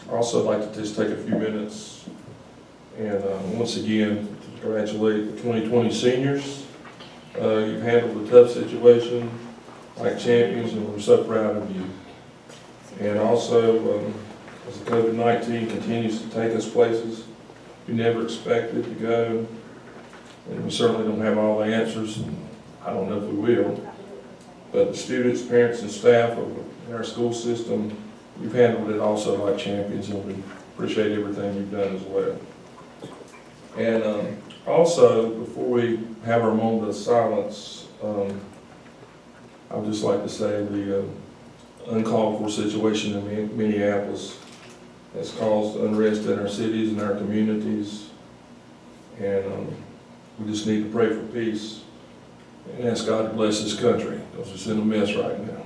Also like to just take a few minutes and once again to congratulate the 2020 seniors. You've handled a tough situation like champions, and we're so proud of you. And also, as the COVID-19 continues to take us places we never expected to go, and we certainly don't have all the answers, and I don't know if we will, but the students, parents, and staff of our school system, you've handled it also like champions, and we appreciate everything you've done as well. And also, before we have our moment of silence, I would just like to say the uncalled for situation in Minneapolis has caused unrest in our cities and our communities, and we just need to pray for peace and ask God to bless this country, because it's in a mess right now.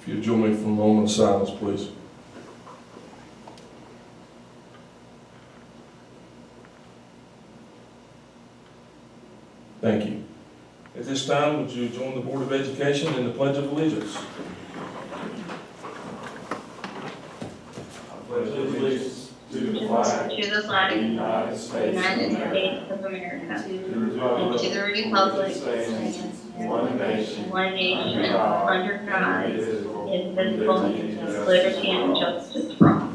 If you'd join me for a moment of silence, please. Thank you. At this time, would you join the Board of Education in the Pledge of Allegiance? I pledge allegiance to the flag of the United States of America, and to the republic one nation, under God, indivisible, with liberty and justice for all.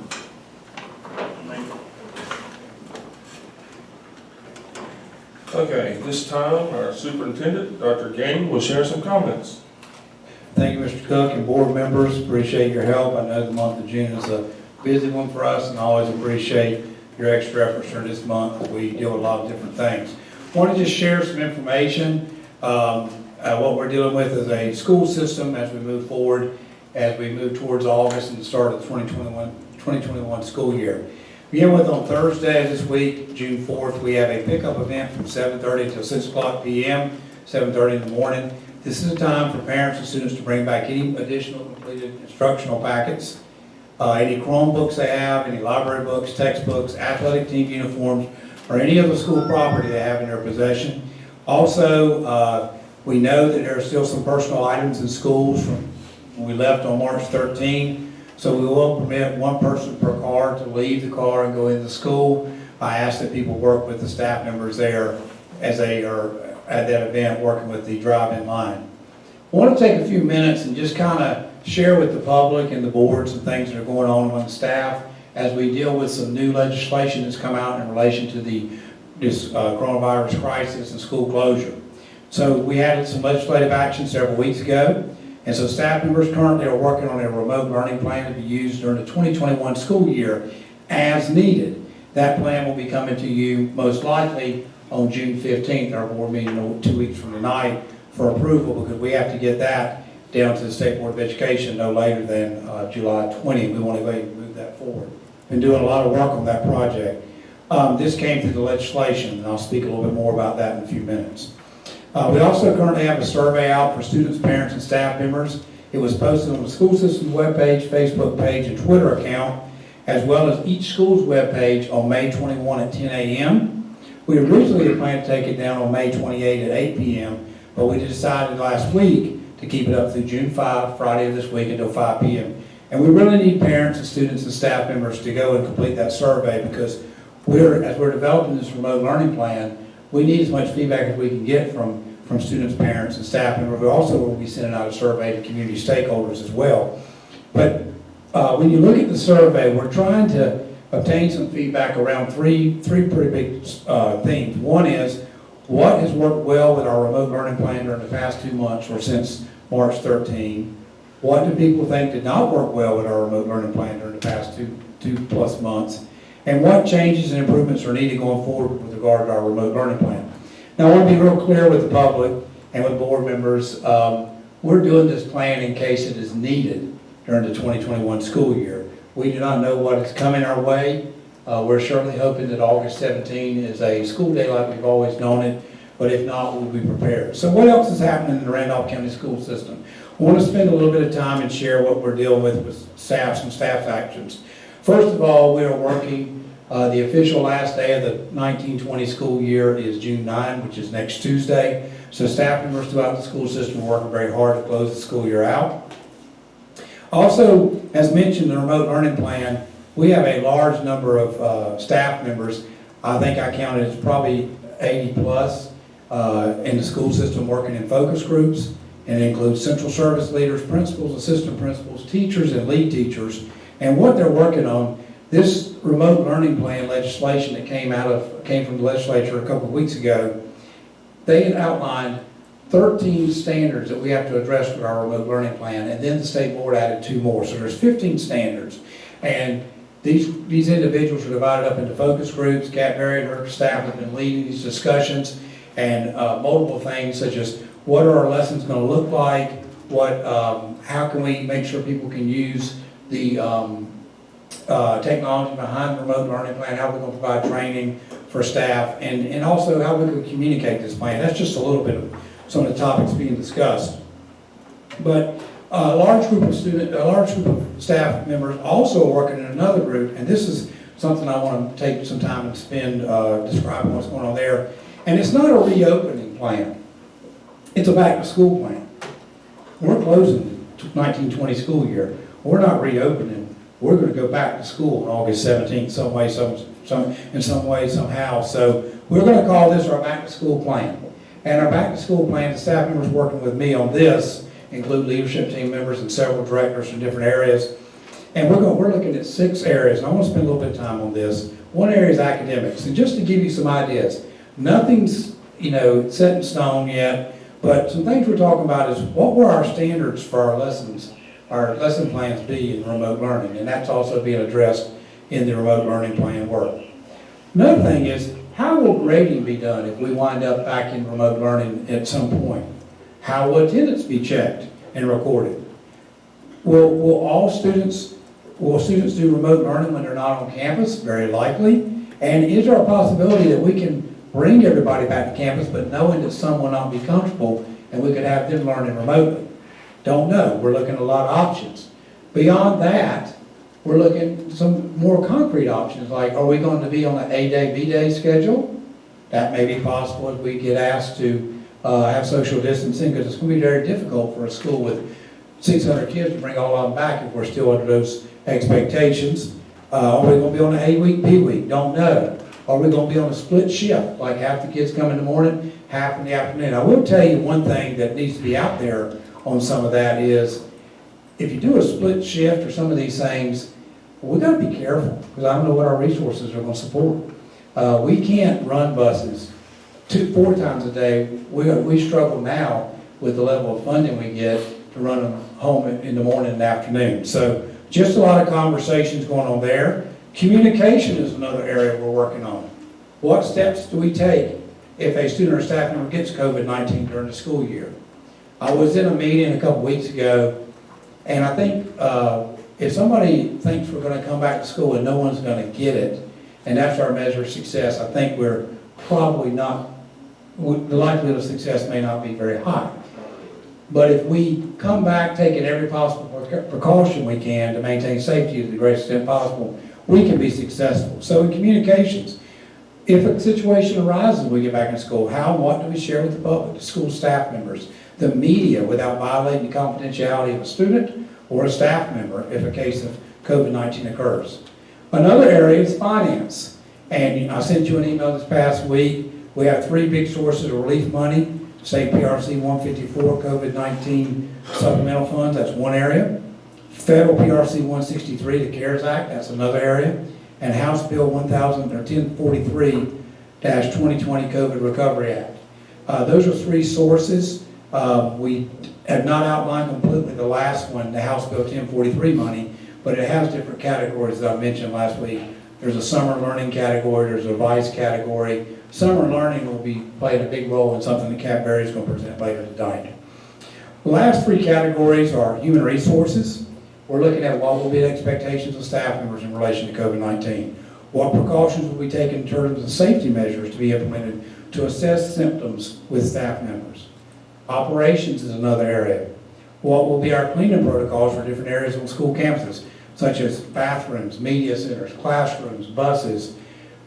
Okay, at this time, our superintendent, Dr. Gainey, will share some comments. Thank you, Mr. Cook and board members. Appreciate your help. I know the month of June is a busy one for us, and I always appreciate your extra efforts during this month. We deal with a lot of different things. Want to just share some information. What we're dealing with is a school system as we move forward, as we move towards August and the start of the 2021 school year. Begin with on Thursday this week, June 4th, we have a pickup event from 7:30 till 6 o'clock p.m., 7:30 in the morning. This is a time for parents and students to bring back any additional completed instructional packets, any Chromebooks they have, any library books, textbooks, athletic team uniforms, or any other school property they have in their possession. Also, we know that there are still some personal items in schools from when we left on March 13. So we will permit one person per car to leave the car and go into school. I ask that people work with the staff members there as they are at that event working with the drive-in line. I want to take a few minutes and just kind of share with the public and the boards and things that are going on among staff as we deal with some new legislation that's come out in relation to this coronavirus crisis and school closure. So we had some legislative action several weeks ago. And so staff members currently are working on a remote learning plan to be used during the 2021 school year as needed. That plan will be coming to you most likely on June 15th, our board meeting 2 weeks from tonight, for approval, because we have to get that down to the State Board of Education no later than July 20th. We want to go ahead and move that forward. Been doing a lot of work on that project. This came through the legislation, and I'll speak a little bit more about that in a few minutes. We also currently have a survey out for students, parents, and staff members. It was posted on the school system's webpage, Facebook page, and Twitter account, as well as each school's webpage on May 21 at 10 a.m. We originally had planned to take it down on May 28 at 8 p.m., but we decided last week to keep it up through June 5, Friday of this week, until 5 p.m. And we really need parents and students and staff members to go and complete that survey, because as we're developing this remote learning plan, we need as much feedback as we can get from students, parents, and staff members. We also will be sending out a survey to community stakeholders as well. But when you look at the survey, we're trying to obtain some feedback around three pretty big themes. One is, what has worked well with our remote learning plan during the past 2 months or since March 13? What do people think did not work well with our remote learning plan during the past two plus months? And what changes and improvements are needed going forward with regard to our remote learning plan? Now, I want to be real clear with the public and with board members. We're doing this plan in case it is needed during the 2021 school year. We do not know what is coming our way. We're certainly hoping that August 17 is a school day like we've always known it, but if not, we'll be prepared. So what else is happening in the Randolph County school system? I want to spend a little bit of time and share what we're dealing with some staff actions. First of all, we are working, the official last day of the 1920 school year is June 9, which is next Tuesday. So staff members throughout the school system are working very hard to close the school year out. Also, as mentioned in the remote learning plan, we have a large number of staff members. I think I counted it's probably 80 plus in the school system working in focus groups, and it includes central service leaders, principals, assistant principals, teachers, and lead teachers. And what they're working on, this remote learning plan legislation that came from the legislature a couple of weeks ago, they had outlined 13 standards that we have to address with our remote learning plan, and then the state board added 2 more. So there's 15 standards. And these individuals are divided up into focus groups. Kat Berry and her staff have been leading these discussions, and multiple things such as what are our lessons going to look like, how can we make sure people can use the technology behind the remote learning plan, how we're going to provide training for staff, and also how we can communicate this plan. That's just a little bit of some of the topics being discussed. But a large group of staff members also are working in another group, and this is something I want to take some time and spend describing what's going on there. And it's not a reopening plan. It's a back to school plan. We're closing the 1920 school year. We're not reopening. We're going to go back to school on August 17th in some way, somehow. So we're going to call this our back to school plan. And our back to school plan, the staff members working with me on this include leadership team members and several directors from different areas. And we're looking at 6 areas, and I want to spend a little bit of time on this. One area is academics, and just to give you some ideas, nothing's set in stone yet, but some things we're talking about is what were our standards for our lessons, our lesson plans be in remote learning, and that's also being addressed in the remote learning plan work. Another thing is, how will grading be done if we wind up back in remote learning at some point? How will attendance be checked and recorded? Will students do remote learning when they're not on campus? Very likely. And is there a possibility that we can bring everybody back to campus, but knowing that some will not be comfortable and we could have them learning remotely? Don't know. We're looking at a lot of options. Beyond that, we're looking at some more concrete options, like are we going to be on an A-day, B-day schedule? That may be possible if we get asked to have social distancing, because it's going to be very difficult for a school with 600 kids to bring all of them back if we're still under those expectations. Are we going to be on an A-week, B-week? Don't know. Are we going to be on a split shift, like half the kids come in the morning, half in the afternoon? I will tell you one thing that needs to be out there on some of that is, if you do a split shift or some of these things, we've got to be careful, because I don't know what our resources are going to support. We can't run buses 4 times a day. We struggle now with the level of funding we get to run them home in the morning and afternoon. So just a lot of conversations going on there. Communication is another area we're working on. What steps do we take if a student or staff member gets COVID-19 during the school year? I was in a meeting a couple weeks ago, and I think if somebody thinks we're going to come back to school and no one's going to get it, and that's our measure of success, I think we're probably not, the likelihood of success may not be very high. But if we come back taking every possible precaution we can to maintain safety to the greatest extent possible, we can be successful. So in communications, if a situation arises when we get back in school, how and what do we share with the public, the school staff members, the media, without violating the confidentiality of a student or a staff member if a case of COVID-19 occurs? Another area is finance. And I sent you an email this past week. We have 3 big sources of relief money. State PRC 154 COVID-19 supplemental funds, that's one area. Federal PRC 163, the CARES Act, that's another area. And House Bill 1043-2020 COVID Recovery Act. Those are 3 sources. We have not outlined completely the last one, the House Bill 1043 money, but it has different categories that I mentioned last week. There's a summer learning category, there's a vice category. Summer learning will be playing a big role in something that Kat Berry is going to present later tonight. The last 3 categories are human resources. We're looking at what will be the expectations of staff members in relation to COVID-19. What precautions will be taken in terms of safety measures to be implemented to assess symptoms with staff members. Operations is another area. What will be our cleaning protocols for different areas on school campuses, such as bathrooms, media centers, classrooms, buses,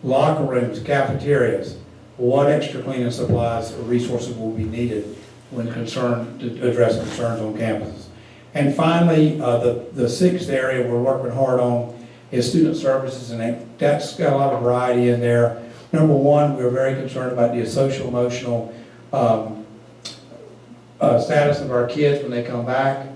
locker rooms, cafeterias. What extra cleaning supplies or resources will be needed when to address concerns on campuses? And finally, the sixth area we're working hard on is student services, and that's got a lot of variety in there. Number one, we're very concerned about the social emotional status of our kids when they come back.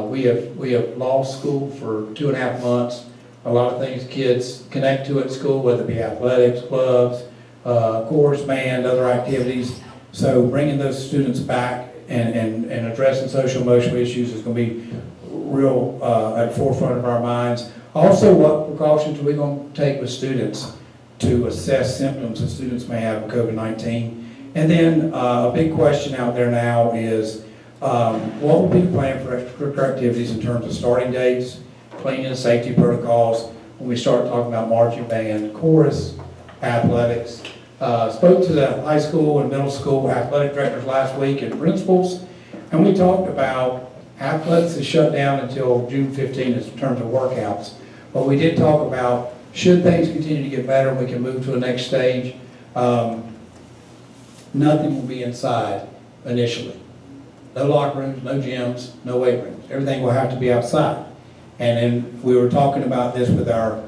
We have lost school for 2.5 months. A lot of things kids connect to at school, whether it be athletics, clubs, chorus, band, other activities. So bringing those students back and addressing social emotional issues is going to be real at the forefront of our minds. Also, what precautions are we going to take with students to assess symptoms that students may have of COVID-19? And then a big question out there now is what will be the plan for extracurricular activities in terms of starting dates, cleaning and safety protocols, when we start talking about marching band, chorus, athletics. Spoke to the high school and middle school athletic directors last week and principals, and we talked about athletics is shut down until June 15th in terms of workouts. But we did talk about, should things continue to get better and we can move to the next stage, nothing will be inside initially. No locker rooms, no gyms, no weight rooms. Everything will have to be outside. And then we were talking about this with our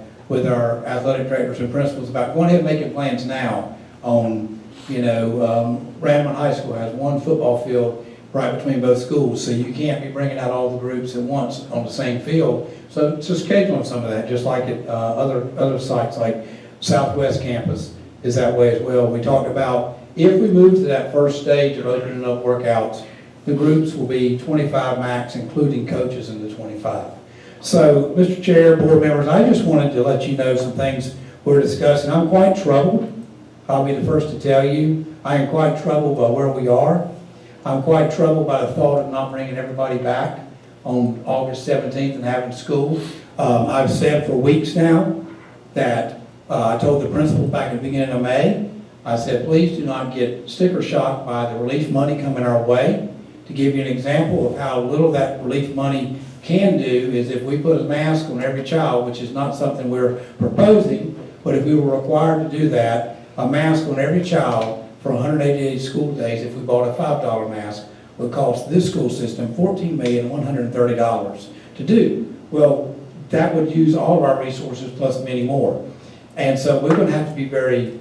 athletic directors and principals about going ahead and making plans now on, Randleman High School has one football field right between both schools, so you can't be bringing out all the groups at once on the same field. So scheduling some of that, just like at other sites like Southwest Campus is that way as well. We talked about if we move to that first stage of opening up workouts, the groups will be 25 max, including coaches in the 25. So, Mr. Chair, board members, I just wanted to let you know some things we're discussing. I'm quite troubled. I'll be the first to tell you. I am quite troubled by where we are. I'm quite troubled by the thought of not bringing everybody back on August 17th and having school. I've said for weeks now that I told the principals back at the beginning of May, I said, please do not get sticker shock by the relief money coming our way. To give you an example of how little that relief money can do is if we put a mask on every child, which is not something we're proposing, but if we were required to do that, a mask on every child for 188 school days, if we bought a $5 mask, would cost this school system $14,130 to do. Well, that would use all of our resources plus many more. And so we're going to have to be very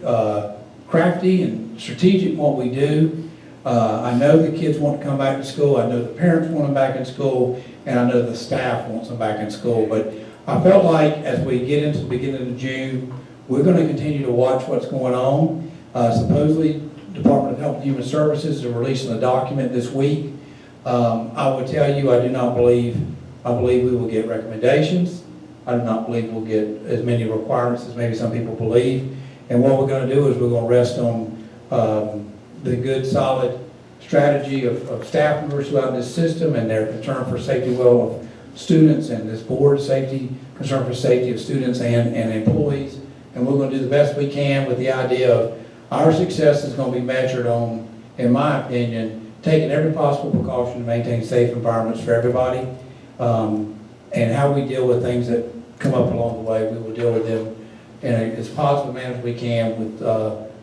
crafty and strategic in what we do. I know the kids want to come back to school. I know the parents want them back in school. And I know the staff wants them back in school. But I felt like as we get into the beginning of June, we're going to continue to watch what's going on. Supposedly, Department of Health and Human Services are releasing a document this week. I would tell you, I believe we will get recommendations. I do not believe we'll get as many requirements as maybe some people believe. And what we're going to do is we're going to rest on the good, solid strategy of staff members throughout this system and their concern for safety well of students and this board's concern for safety of students and employees. And we're going to do the best we can with the idea of our success is going to be measured on, in my opinion, taking every possible precaution to maintain safe environments for everybody. And how we deal with things that come up along the way, we will deal with them in as positive manner as we can with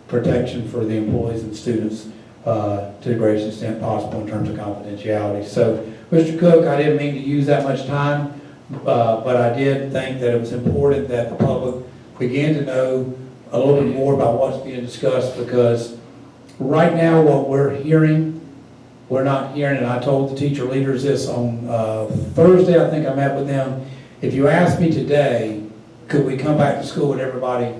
protection for the employees and students to the greatest extent possible in terms of confidentiality. So, Mr. Cook, I didn't mean to use that much time, but I did think that it was important that the public begin to know a little bit more about what's being discussed, because right now what we're hearing, we're not hearing, and I told the teacher leaders this on Thursday, I think I met with them. If you ask me today, could we come back to school with everybody,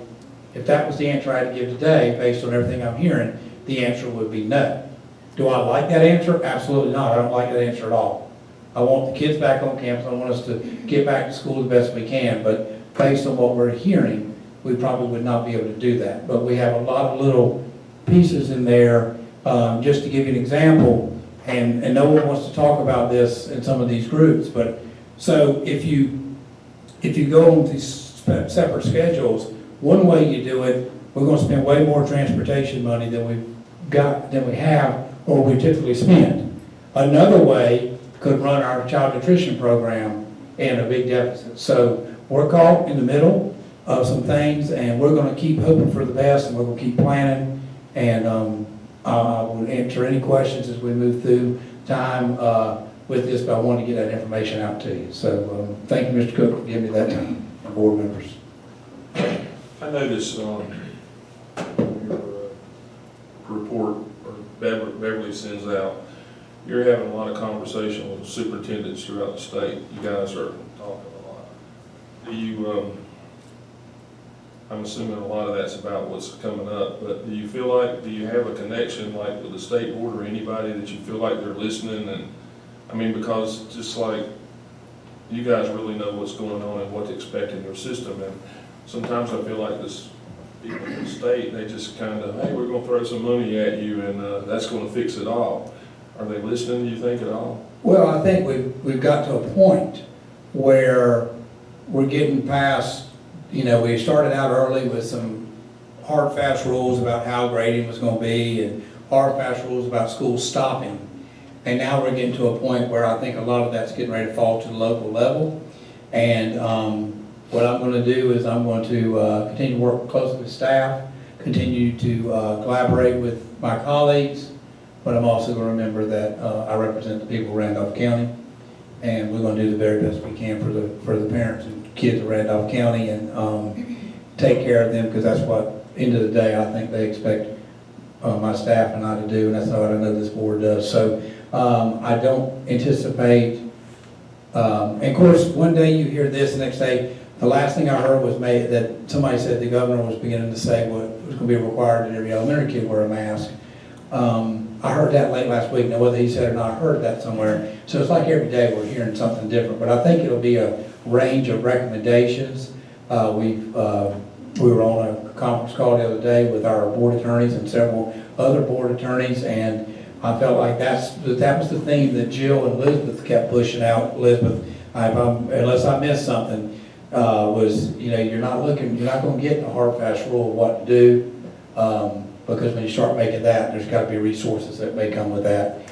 if that was the answer I had to give today, based on everything I'm hearing, the answer would be no. Do I like that answer? Absolutely not. I don't like that answer at all. I want the kids back on campus. I want us to get back to school the best we can, but based on what we're hearing, we probably would not be able to do that. But we have a lot of little pieces in there. Just to give you an example, and no one wants to talk about this in some of these groups, but so if you go on these separate schedules, one way you do it, we're going to spend way more transportation money than we have or we typically spend. Another way could run our child nutrition program in a big deficit. So we're caught in the middle of some things, and we're going to keep hoping for the best, and we're going to keep planning. And I will answer any questions as we move through time with this, but I wanted to get that information out to you. So, thank you, Mr. Cook, for giving me that time, and board members. I noticed on your report, or Beverly sends out, you're having a lot of conversation with superintendents throughout the state. You guys are talking a lot. Do you, I'm assuming a lot of that's about what's coming up, but do you feel like, do you have a connection like with the state board or anybody that you feel like they're listening? And I mean, because just like you guys really know what's going on and what to expect in your system, and sometimes I feel like this people in the state, they just kind of, hey, we're going to throw some money at you and that's going to fix it all. Are they listening, do you think, at all? Well, I think we've got to a point where we're getting past, you know, we started out early with some hard, fast rules about how grading was going to be and hard, fast rules about schools stopping. And now we're getting to a point where I think a lot of that's getting ready to fall to the local level. And what I'm going to do is I'm going to continue to work closely with staff, continue to collaborate with my colleagues, but I'm also going to remember that I represent the people of Randolph County, and we're going to do the very best we can for the parents and kids of Randolph County, and take care of them, because that's what, end of the day, I think they expect my staff and I to do, and that's what I know this board does. So I don't anticipate, and of course, one day you hear this, the next day, the last thing I heard was that somebody said the governor was beginning to say what was going to be required that every elementary kid wear a mask. I heard that late last week. Now, whether he said it or not, I heard that somewhere. So it's like every day we're hearing something different. But I think it'll be a range of recommendations. We were on a conference call the other day with our board attorneys and several other board attorneys, and I felt like that was the theme that Jill and Elizabeth kept pushing out. Elizabeth, unless I missed something, was, you know, you're not going to get a hard, fast rule of what to do. Because when you start making that, there's got to be resources that may come with that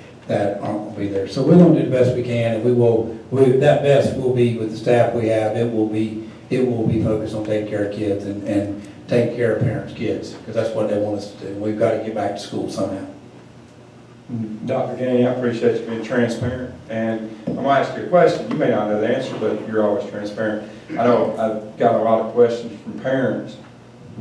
aren't going to be there. So we're going to do the best we can, and that best will be with the staff we have. It will be focused on taking care of kids and taking care of parents' kids, because that's what they want us to do. We've got to get back to school somehow. Dr. Gainey, I appreciate you being transparent, and I'm going to ask you a question. You may not know the answer, but you're always transparent. I know I've got a lot of questions from parents.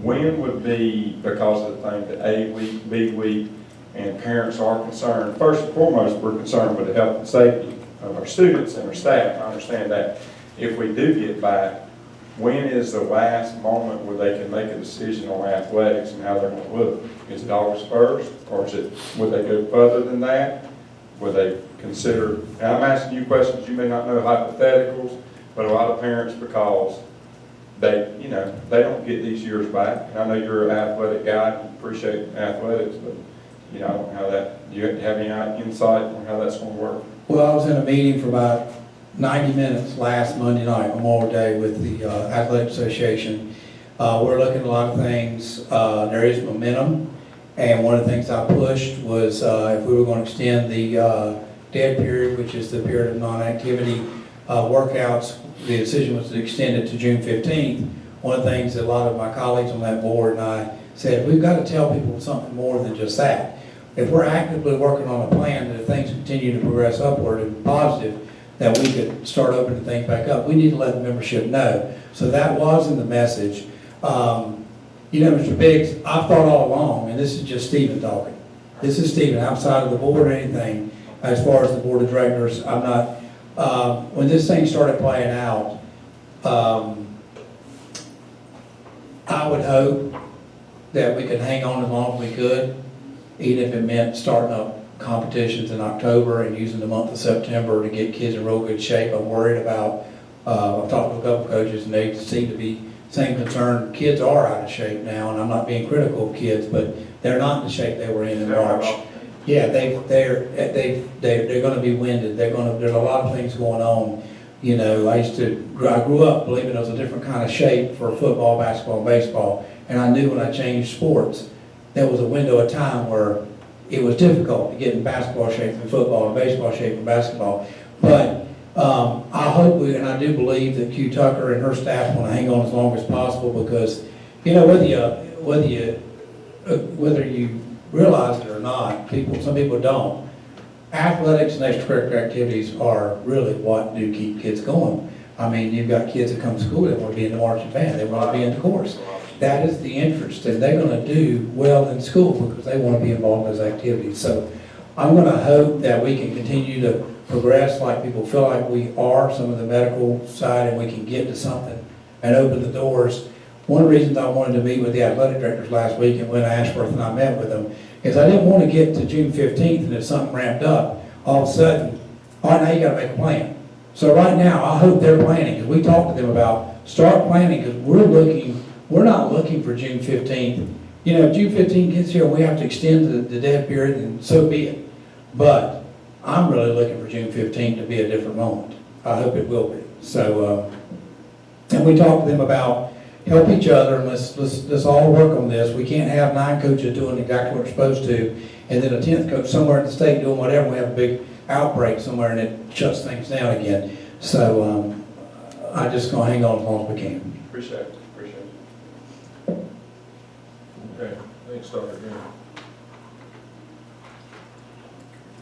When would be, because of the thing that A week, B week, and parents are concerned, first and foremost, we're concerned with the health and safety of our students and our staff. I understand that. If we do get back, when is the last moment where they can make a decision on athletics and how they're going to look? Is it August 1st, or would they go further than that? Would they consider, and I'm asking you questions, you may not know hypotheticals, but a lot of parents, because they don't get these years back. And I know you're an athletic guy, you appreciate athletics, but I don't know how that, do you have any insight on how that's going to work? Well, I was in a meeting for about 90 minutes last Monday night, Memorial Day, with the Athletic Association. We're looking at a lot of things. There is momentum, and one of the things I pushed was if we were going to extend the dead period, which is the period of non-activity workouts, the decision was to extend it to June 15th. One of the things that a lot of my colleagues on that board and I said, we've got to tell people something more than just that. If we're actively working on a plan that if things continue to progress upward and positive, that we could start opening things back up, we need to let the membership know. So that was in the message. Mr. Biggs, I've thought all along, and this is just Stephen talking. This is Stephen, outside of the board or anything, as far as the board of directors, I'm not, when this thing started playing out, I would hope that we could hang on as long as we could, even if it meant starting up competitions in October and using the month of September to get kids in real good shape. I'm worried about, I've talked to a couple coaches and they seem to be same concern. Kids are out of shape now, and I'm not being critical of kids, but they're not in the shape they were in March. Yeah, they're going to be winded. There's a lot of things going on. I grew up believing there was a different kind of shape for football, basketball, and baseball, and I knew when I changed sports, there was a window of time where it was difficult to get in basketball shape from football and baseball shape from basketball. But I hope and I do believe that Q Tucker and her staff want to hang on as long as possible, because whether you realize it or not, some people don't. athletics and extracurricular activities are really what do keep kids going. I mean, you've got kids that come to school that want to be in the marching band, they want to be in the chorus. That is the interest, and they're going to do well in school because they want to be involved in those activities. So I'm going to hope that we can continue to progress like people feel like we are, some of the medical side, and we can get to something and open the doors. One of the reasons I wanted to meet with the athletic directors last week and when Ashworth and I met with them is I didn't want to get to June 15th and if something ramped up, all of a sudden, all right, now you got to make a plan. So right now, I hope they're planning, because we talked to them about start planning, because we're not looking for June 15th. You know, if June 15th gets here, we have to extend the dead period, and so be it. But I'm really looking for June 15th to be a different moment. I hope it will be. So, and we talked to them about help each other, and let's all work on this. We can't have 9 coaches doing exactly what they're supposed to, and then a 10th coach somewhere in the state doing whatever, and we have a big outbreak somewhere, and it shuts things down again. So I'm just going to hang on as long as we can. Appreciate it. Okay, thanks, Dr. Green.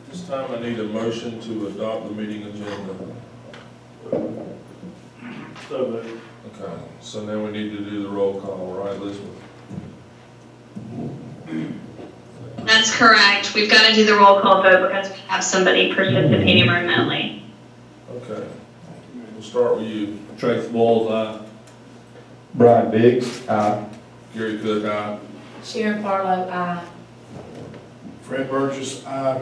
This time I need a motion to adopt the meeting agenda. Okay, so now we need to do the roll call, right, Elizabeth? That's correct. We've got to do the roll call vote because we have somebody participating remotely. Okay, we'll start with you. Trace Bowles, aye. Brian Biggs, aye. Gary Cook, aye. Sharon Farlow, aye. Fred Burgess, aye.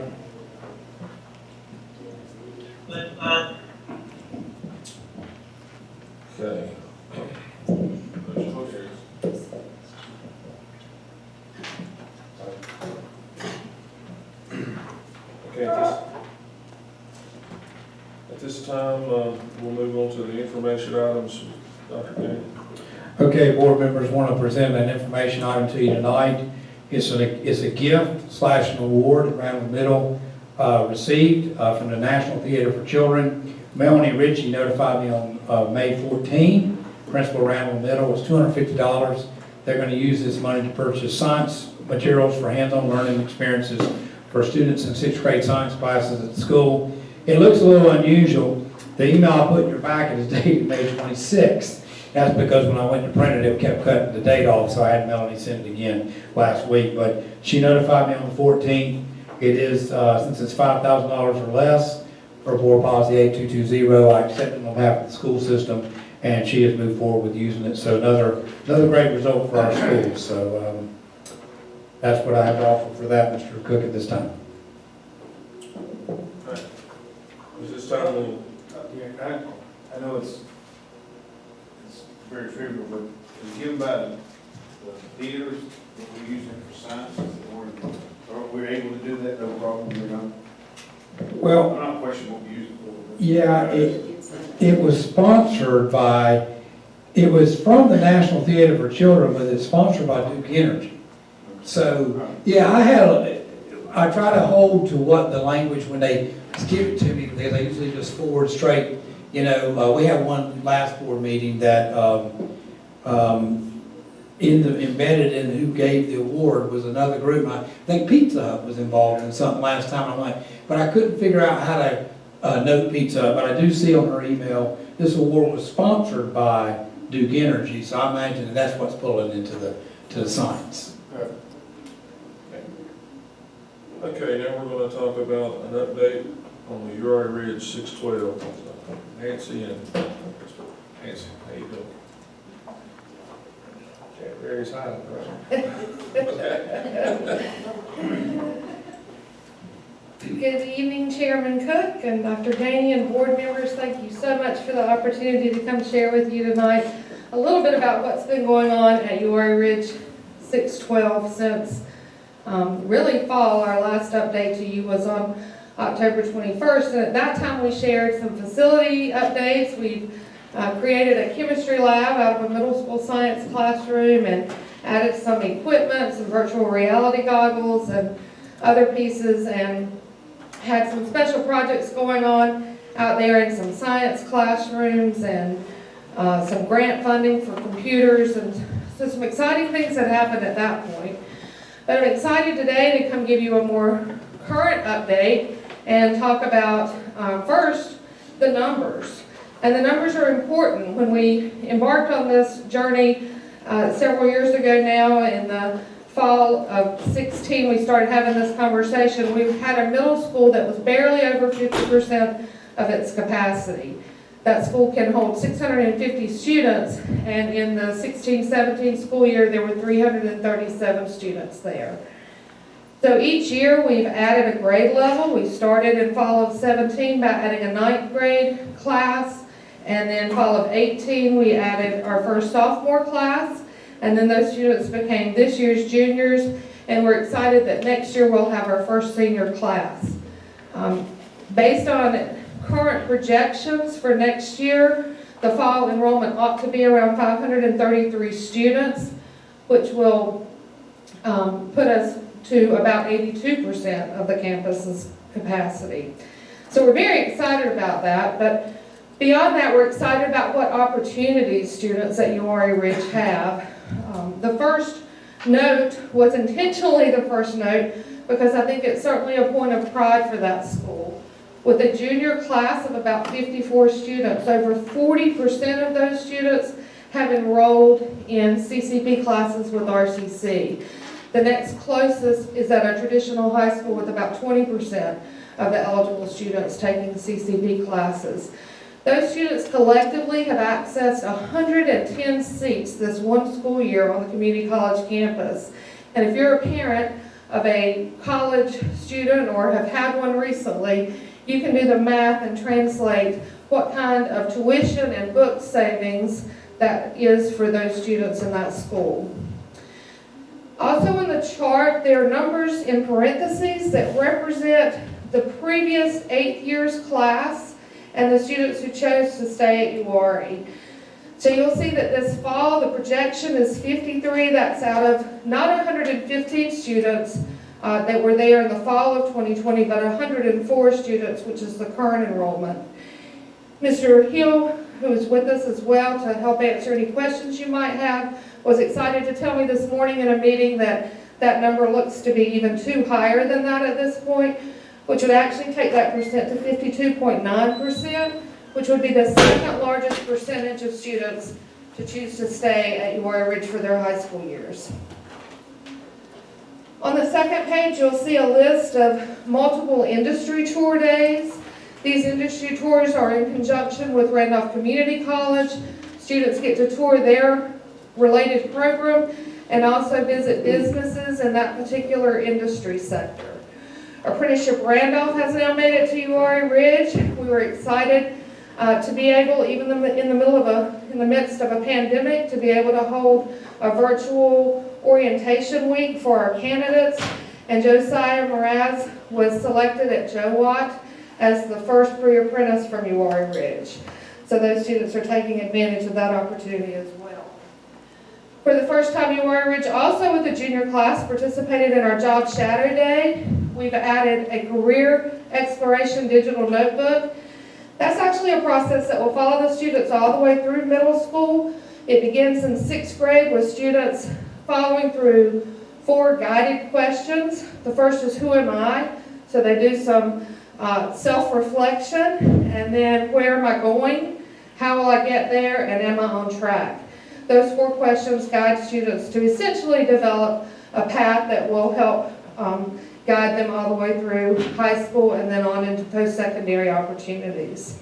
Okay. Motion carries. Okay, at this time, we'll move on to the information items. Dr. King. Okay, board members, want to present an information item to you tonight. It's a gift / an award that Randall Middle received from the National Theater for Children. Melanie Ritchie notified me on May 14. Principal Randall Middle was $250. They're going to use this money to purchase science materials for hands-on learning experiences for students in 6th grade science classes at the school. It looks a little unusual. The email I put in your packet is dated May 26th. That's because when I went to print it kept cutting the date off, so I had Melanie send it again last week. But she notified me on the 14th. It is, since it's $5,000 or less for board policy 8220, I accept it on behalf of the school system, and she has moved forward with using it. So another great result for our schools. So that's what I have to offer for that, Mr. Cook, at this time. Is this time we'll I know it's very favorable, but it's given by the theaters that we're using for science, or we're able to do that, no problem, you know? Well, I'm not questioning what we use it for. But yeah, it was sponsored by, it was from the National Theater for Children, but it's sponsored by Duke Energy. So, yeah, I try to hold to what the language when they give it to me, because they usually just forward straight. You know, we had one last board meeting that embedded in who gave the award was another group. I think Pizza Hut was involved in something last time. I'm like, but I couldn't figure out how to note Pizza Hut. But I do see on her email this award was sponsored by Duke Energy, so I imagine that's what's pulling into the science. Okay, now we're going to talk about an update on the Uri Ridge 612. Nancy and Nancy, how you doing? Can't very silent, right? Good evening, Chairman Cook and Dr. Daney and board members. Thank you so much for the opportunity to come share with you tonight a little bit about what's been going on at Uri Ridge 612 since really fall. Our last update to you was on October 21st, and at that time we shared some facility updates. We've created a chemistry lab out of a middle school science classroom and added some equipment, some virtual reality goggles and other pieces, and had some special projects going on out there in some science classrooms and some grant funding for computers, and so some exciting things that happened at that point. But I'm excited today to come give you a more current update and talk about, first, the numbers. And the numbers are important. When we embarked on this journey several years ago now, in the fall of 16, we started having this conversation. We've had a middle school that was barely over 50% of its capacity. That school can hold 650 students, and in the 16-17 school year, there were 337 students there. So each year, we've added a grade level. We started in fall of 17 by adding a 9th grade class, and then fall of 18, we added our first sophomore class, and then those students became this year's juniors, and we're excited that next year we'll have our first senior class. Based on current projections for next year, the fall enrollment ought to be around 533 students, which will put us to about 82% of the campus's capacity. So we're very excited about that, but beyond that, we're excited about what opportunities students at URA Ridge have. The first note was intentionally the first note because I think it's certainly a point of pride for that school. With a junior class of about 54 students, over 40% of those students have enrolled in CCP classes with RCC. The next closest is at a traditional high school with about 20% of the eligible students taking CCP classes. Those students collectively have accessed 110 seats this one school year on the community college campus. And if you're a parent of a college student or have had one recently, you can do the math and translate what kind of tuition and book savings that is for those students in that school. Also in the chart, there are numbers in parentheses that represent the previous 8 years class and the students who chose to stay at URA. So you'll see that this fall, the projection is 53. That's out of not 115 students that were there in the fall of 2020, but 104 students, which is the current enrollment. Mr. Hill, who is with us as well to help answer any questions you might have, was excited to tell me this morning in a meeting that that number looks to be even too higher than that at this point, which would actually take that percent to 52.9%, which would be the second largest percentage of students to choose to stay at URA Ridge for their high school years. On the second page, you'll see a list of multiple industry tour days. These industry tours are in conjunction with Randolph Community College. Students get to tour their related program and also visit businesses in that particular industry sector. Apprenticeship Randolph has now made it to URA Ridge. We were excited to be able, even in the midst of a pandemic, to be able to hold a virtual orientation week for our candidates. And Josiah Mraz was selected at Joe Watt as the first pre-apprentice from URA Ridge. So those students are taking advantage of that opportunity as well. For the first time, URA Ridge, also with the junior class, participated in our Job Shadow Day. We've added a career exploration digital notebook. That's actually a process that will follow the students all the way through middle school. It begins in 6th grade with students following through 4 guided questions. The first is, who am I? So they do some self-reflection, and then where am I going? How will I get there? And am I on track? Those 4 questions guide students to essentially develop a path that will help guide them all the way through high school and then on into post-secondary opportunities.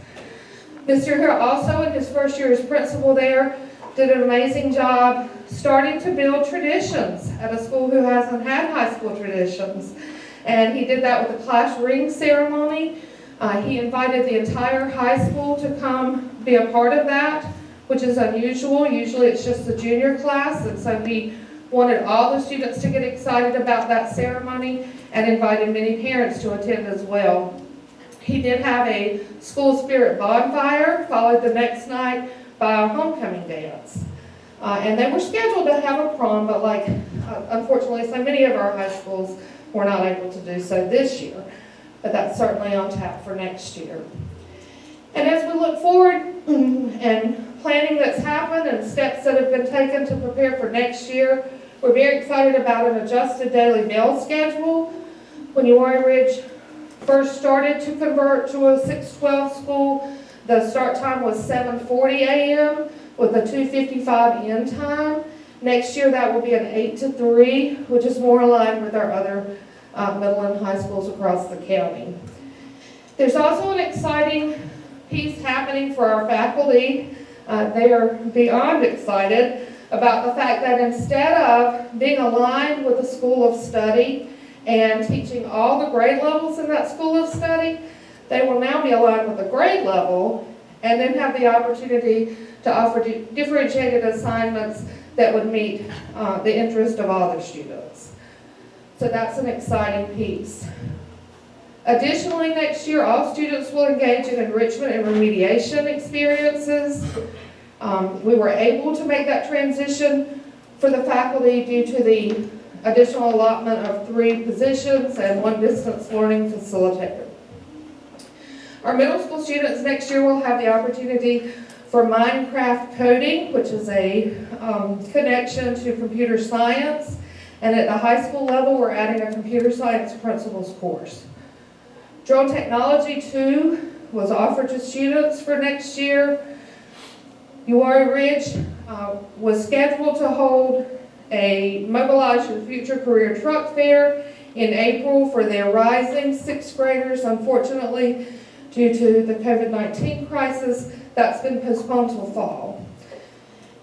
Mr. Hill also in his first year as principal there did an amazing job starting to build traditions at a school who hasn't had high school traditions. And he did that with a class ring ceremony. He invited the entire high school to come be a part of that, which is unusual. Usually it's just the junior class, and so he wanted all the students to get excited about that ceremony and invited many parents to attend as well. He did have a school spirit bonfire, followed the next night by a homecoming dance. And they were scheduled to have a prom, but unfortunately, so many of our high schools were not able to do so this year. But that's certainly on tap for next year. And as we look forward and planning that's happened and steps that have been taken to prepare for next year, we're very excited about an adjusted daily mail schedule. When URA Ridge first started to convert to a 612 school, the start time was 7:40 a.m. with a 2:55 end time. Next year, that will be an 8 to 3, which is more aligned with our other middle and high schools across the county. There's also an exciting piece happening for our faculty. They are beyond excited about the fact that instead of being aligned with the School of Study and teaching all the grade levels in that School of Study, they will now be aligned with the grade level and then have the opportunity to offer differentiated assignments that would meet the interest of all their students. So that's an exciting piece. Additionally, next year, all students will engage in enrichment and remediation experiences. We were able to make that transition for the faculty due to the additional allotment of 3 positions and 1 distance learning facilitator. Our middle school students next year will have the opportunity for Minecraft coding, which is a connection to computer science. And at the high school level, we're adding a computer science principles course. Drone technology 2 was offered to students for next year. Uwharrie Ridge was scheduled to hold a Mobilize Your Future Career Truck Fair in April for their rising 6th graders. Unfortunately, due to the COVID-19 crisis, that's been postponed till fall.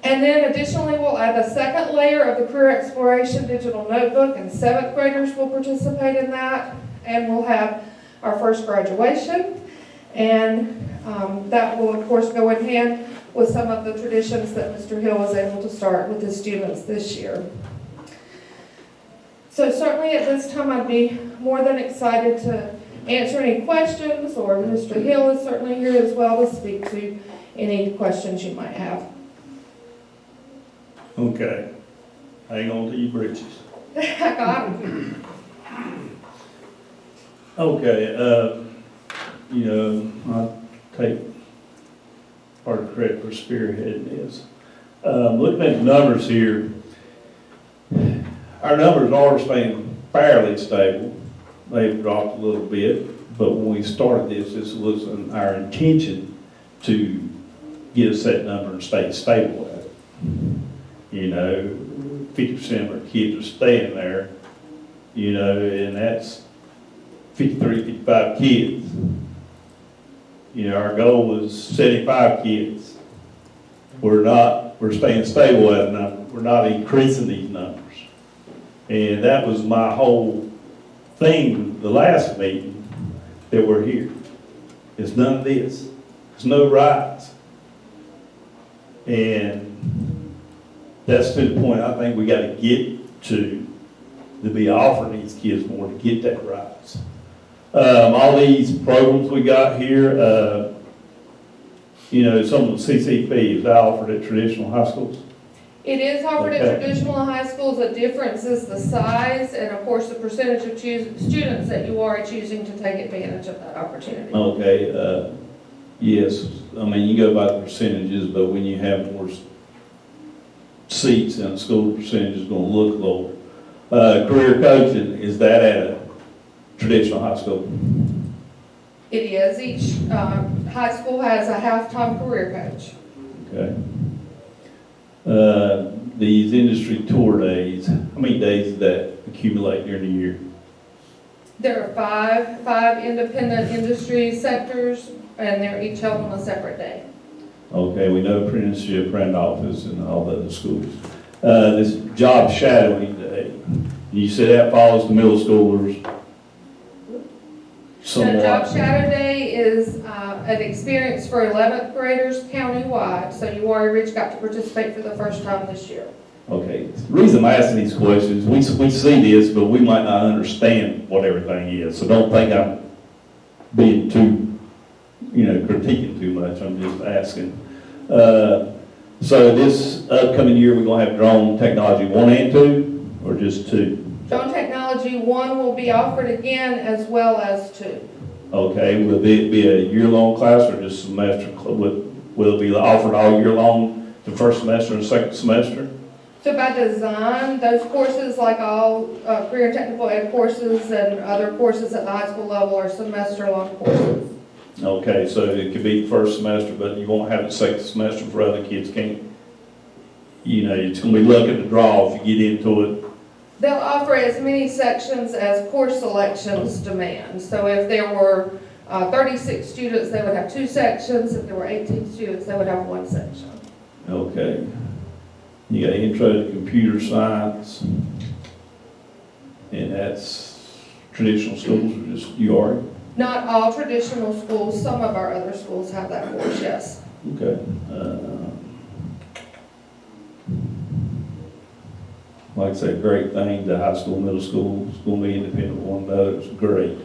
And then additionally, we'll add a second layer of the Career Exploration Digital Notebook, and 7th graders will participate in that. And we'll have our first graduation. And that will, of course, go in hand with some of the traditions that Mr. Hill was able to start with his students this year. So certainly at this time, I'd be more than excited to answer any questions, or Mr. Hill is certainly here as well to speak to any questions you might have. Okay, hang on to your britches. I got it. Okay, you know, I take part of credit for spearheading this. Looking at the numbers here, our numbers are staying fairly stable. They've dropped a little bit, but when we started this was our intention to get us that number and stay stable at it. You know, 50% of our kids are staying there, you know, and that's 53, 55 kids. You know, our goal was 75 kids. We're staying stable at a number. We're not increasing these numbers. And that was my whole thing the last meeting that we're here. It's none of this. There's no rise. And that's to the point I think we got to get to be offering these kids more to get that rise. All these programs we got here, you know, some of the CCP, is that offered at traditional high schools? It is offered Okay. at traditional high schools. The difference is the size and, of course, the percentage of students that you are choosing to take advantage of that opportunity. Okay, yes, I mean, you go by the percentages, but when you have more seats in a school, the percentage is going to look lower. Career coaching, is that at a traditional high school? It is. Each high school has a half-time career coach. Okay. These industry tour days, how many days does that accumulate during the year? There are five independent industry sectors, and they're each held on a separate day. Okay, we know apprenticeship, Grand Office, and all the other schools. This job shadowing day, you said that follows the middle schoolers The somewhat. Job Shadow Day is an experience for 11th graders countywide, so Uwharrie Ridge got to participate for the first time this year. Okay, the reason I'm asking these questions, we see this, but we might not understand what everything is, so don't think I'm being too, you know, critiquing too much, I'm just asking. So this upcoming year, we're gonna have drone technology 1 and 2, or just 2? Drone Technology 1 will be offered again, as well as 2. Okay, will it be a year-long class or just semester? Will it be offered all year long, the first semester and second semester? So by design, those courses, like all career and technical ed courses and other courses at the high school level, are semester-long courses. Okay, so it could be first semester, but you won't have the second semester for other kids, can't, you know, it's gonna be luck of the draw if you get into it. They'll offer as many sections as course selections demand. So if there were 36 students, they would have 2 sections. If there were 18 students, they would have 1 section. Okay. You got intro to computer science, and that's traditional schools or just UR? Not all traditional schools, some of our other schools have that course, yes. Okay. Like I said, great thing, the high school, middle school, school be independent of one another, it's great.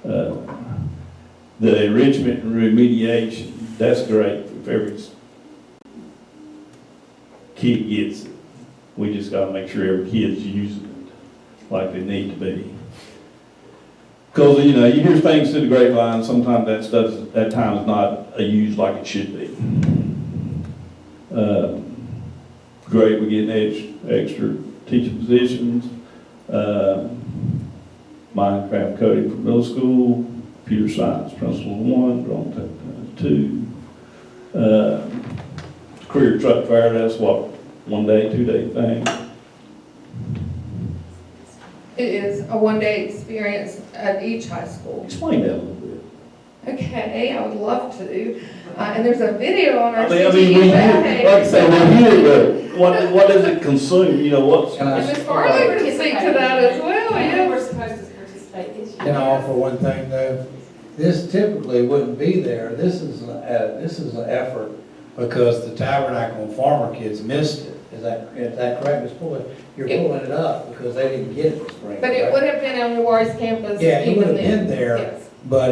The enrichment and remediation, that's great if every kid gets it. We just gotta make sure every kid's using it like they need to be. Because, you know, you hear things through the grapevine, sometimes that stuff, at times not used like it should be. Great, we're getting extra teaching positions, Minecraft coding for middle school, computer science, principles 1, drone tech 2. Career truck fair, that's what, 1 day, 2 day thing? It is a 1-day experience at each high school. Explain that a little bit. Okay, I would love to. And there's a video on our I mean, CTE we webpage. like I say, we hear it, but what does it consume, you know, what's? Can I- And Ms. Farley can speak to that as well, yeah. We're supposed to participate this year. Can I offer one thing though? This typically wouldn't be there. This is an effort because the Tabernacle and Farmer kids missed it. Is that correct, Ms. Boyd? You're pulling it up because they didn't get it this spring. But it correct? would have been on Juarez campus Yeah, it even would have then. been there. Yes, But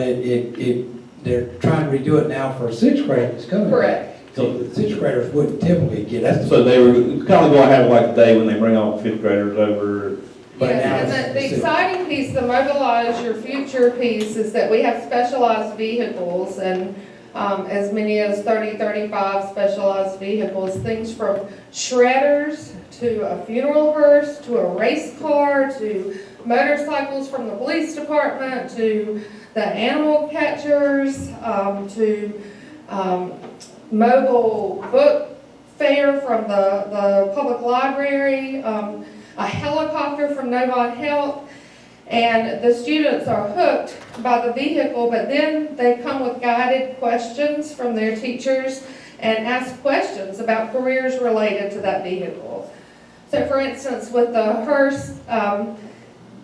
they're trying to redo it now for 6th grade that's coming. correct. So the 6th graders wouldn't typically get it. So they were kind of going to have like a day when they bring all the 5th graders over. But now Yes, it's and the specific. exciting piece, the mobilize your future piece, is that we have specialized vehicles and as many as 30, 35 specialized vehicles, things from shredders to a funeral hearse, to a race car, to motorcycles from the police department, to the animal catchers, to mobile book fair from the public library, a helicopter from Novant Health, and the students are hooked by the vehicle, but then they come with guided questions from their teachers and ask questions about careers related to that vehicle. So for instance, with the hearse,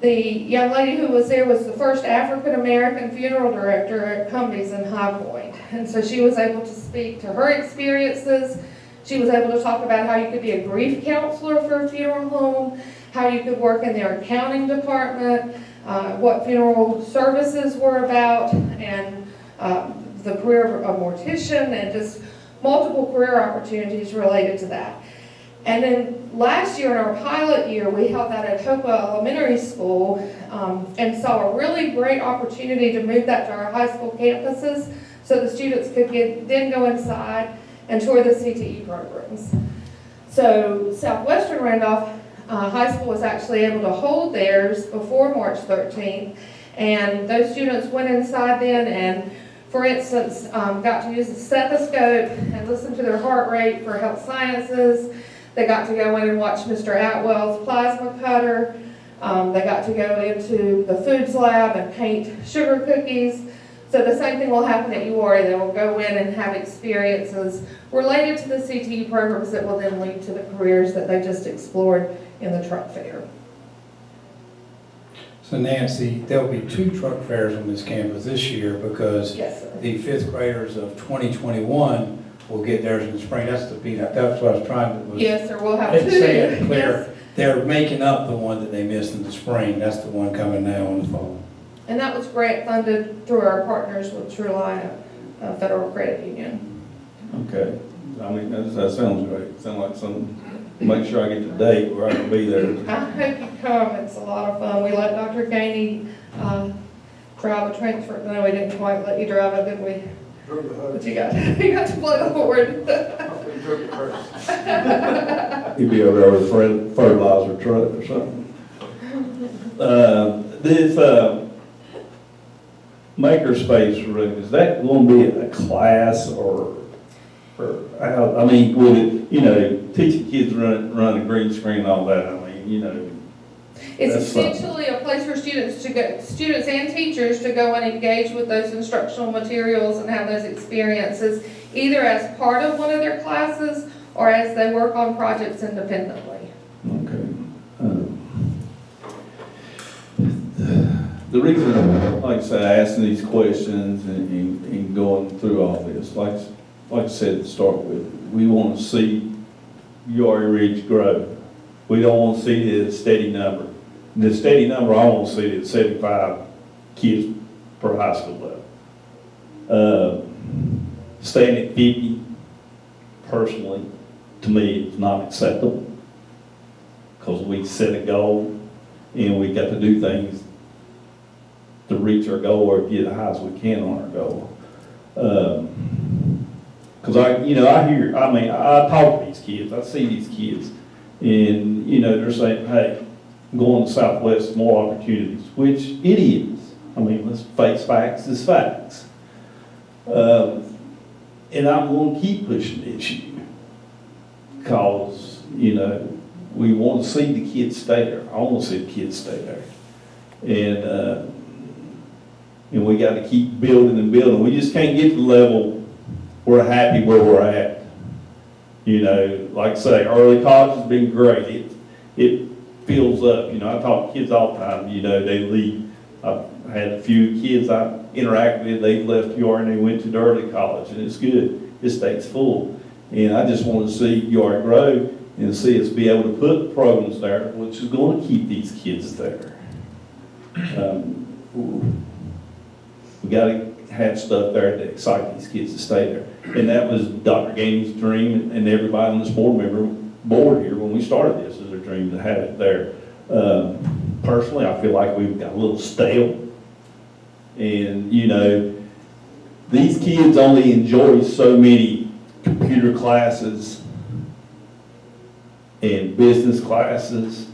the young lady who was there was the first African-American funeral director at Humvees in High Point. And so she was able to speak to her experiences. She was able to talk about how you could be a grief counselor for a funeral home, how you could work in their accounting department, what funeral services were about, and the career of a mortician, and just multiple career opportunities related to that. And then last year, in our pilot year, we held that at Hopewell Elementary School and saw a really great opportunity to move that to our high school campuses so the students could then go inside and tour the CTE programs. So Southwestern Randolph High School was actually able to hold theirs before March 13th, and those students went inside then and, for instance, got to use a stethoscope and listen to their heart rate for health sciences. They got to go in and watch Mr. Atwell's plasma cutter. They got to go into the foods lab and paint sugar cookies. So the same thing will happen at URI. They will go in and have experiences related to the CTE programs that will then lead to the careers that they just explored in the truck fair. So Nancy, there'll be 2 truck fairs on this campus this year because Yes, sir. the 5th graders of 2021 will get theirs in the spring. That's what I was trying to. Yes, sir, we'll I have 2. didn't say it Yes. clear. They're making up the one that they missed in the spring. That's the one coming now in the fall. And that was grant funded through our partners with Truliant Federal Credit Union. Okay, I mean, that sounds great, sounds like some, make sure I get the date where I can be there. I hope you come, it's a lot of fun. We let Dr. Gainey drive a transfer, no, we didn't quite let you drive it, did we? But you got to play the board. Cook it first. He'd be over there with a fertilizer truck or something. This, makerspace room, is that going to be a class or how, I mean, would it, teaching kids run a green screen and all that, I mean, It's That's fun. essentially a place for students and teachers to go and engage with those instructional materials and have those experiences, either as part of one of their classes or as they work on projects independently. Okay. The reason, like I said, asking these questions and going through all this, like I said to start with, we want to see URA Ridge grow. We don't want to see the steady number. The steady number, I want to see is 75 kids per high school level. Staying at 50, personally, to me, is not acceptable. Because we set a goal and we got to do things to reach our goal or get as high as we can on our goal. Because I talk to these kids, I see these kids, and, they're saying, hey, I'm going to Southwest, more opportunities, which it is. I mean, let's face facts as facts. And I'm going to keep pushing the issue because, we want to see the kids stay there. I want to see the kids stay there. And we got to keep building and building. We just can't get to the level we're happy where we're at. Like I say, early college has been great. It fills up. I talk to kids all the time. They leave. I've had a few kids I interact with. They left UR and they went to the early college, and it's good. It stays full. And I just want to see UR grow and see us be able to put programs there, which is going to keep these kids there. We got to have stuff there to excite these kids to stay there. And that was Dr. Gainey's dream, and everybody on this board here when we started this is their dream to have it there. Personally, I feel like we've got a little stale. And, these kids only enjoy so many computer classes and business classes,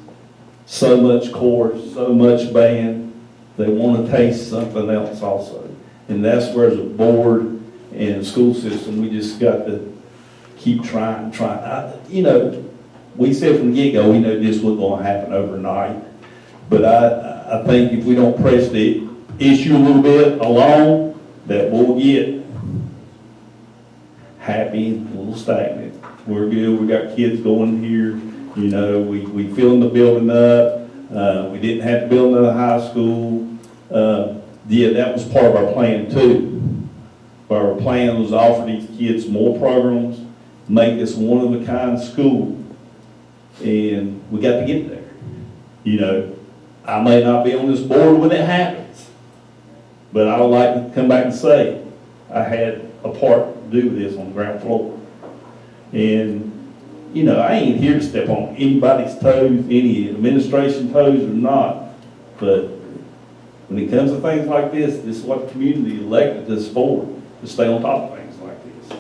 so much course, so much band. They want to taste something else also. And that's where as a board and school system, we just got to keep trying. We said from the get-go, we know this wasn't going to happen overnight. But I think if we don't press the issue a little bit along, that we'll get happy, a little stagnant. We're good, we got kids going here, we filling the building up. We didn't have to build another high school. That was part of our plan too. Our plan was to offer these kids more programs, make this one-of-a-kind school, and we got to get there. I may not be on this board when it happens, but I would like to come back and say I had a part to do with this on the ground floor. And, I ain't here to step on anybody's toes, any administration toes or not, but when it comes to things like this is what the community elected us for, to stay on top of things like this.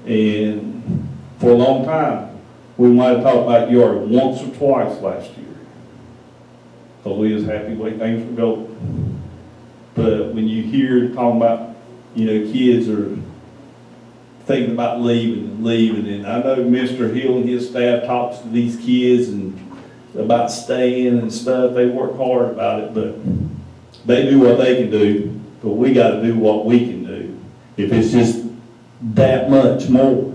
And for a long time, we might have talked about UR once or twice last year, because we was happy the way things were going. But when you hear talking about, kids are thinking about leaving, and I know Mr. Hill and his staff talks to these kids and about staying and stuff. They work hard about it, but they do what they can do, but we got to do what we can do. If it's just that much more,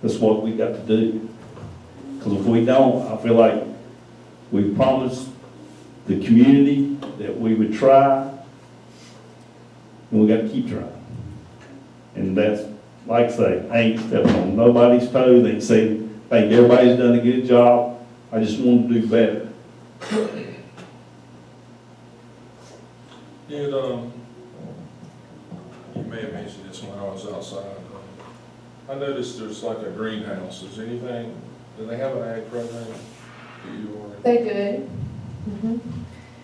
that's what we got to do. Because if we don't, I feel like we promised the community that we would try, and we got to keep trying. And that's, like I say, I ain't stepping on nobody's toes. They say, think everybody's done a good job. I just want to do better. And, you may have mentioned this when I was outside. I noticed there's like a greenhouse. Is anything, do they have an ag program? They do.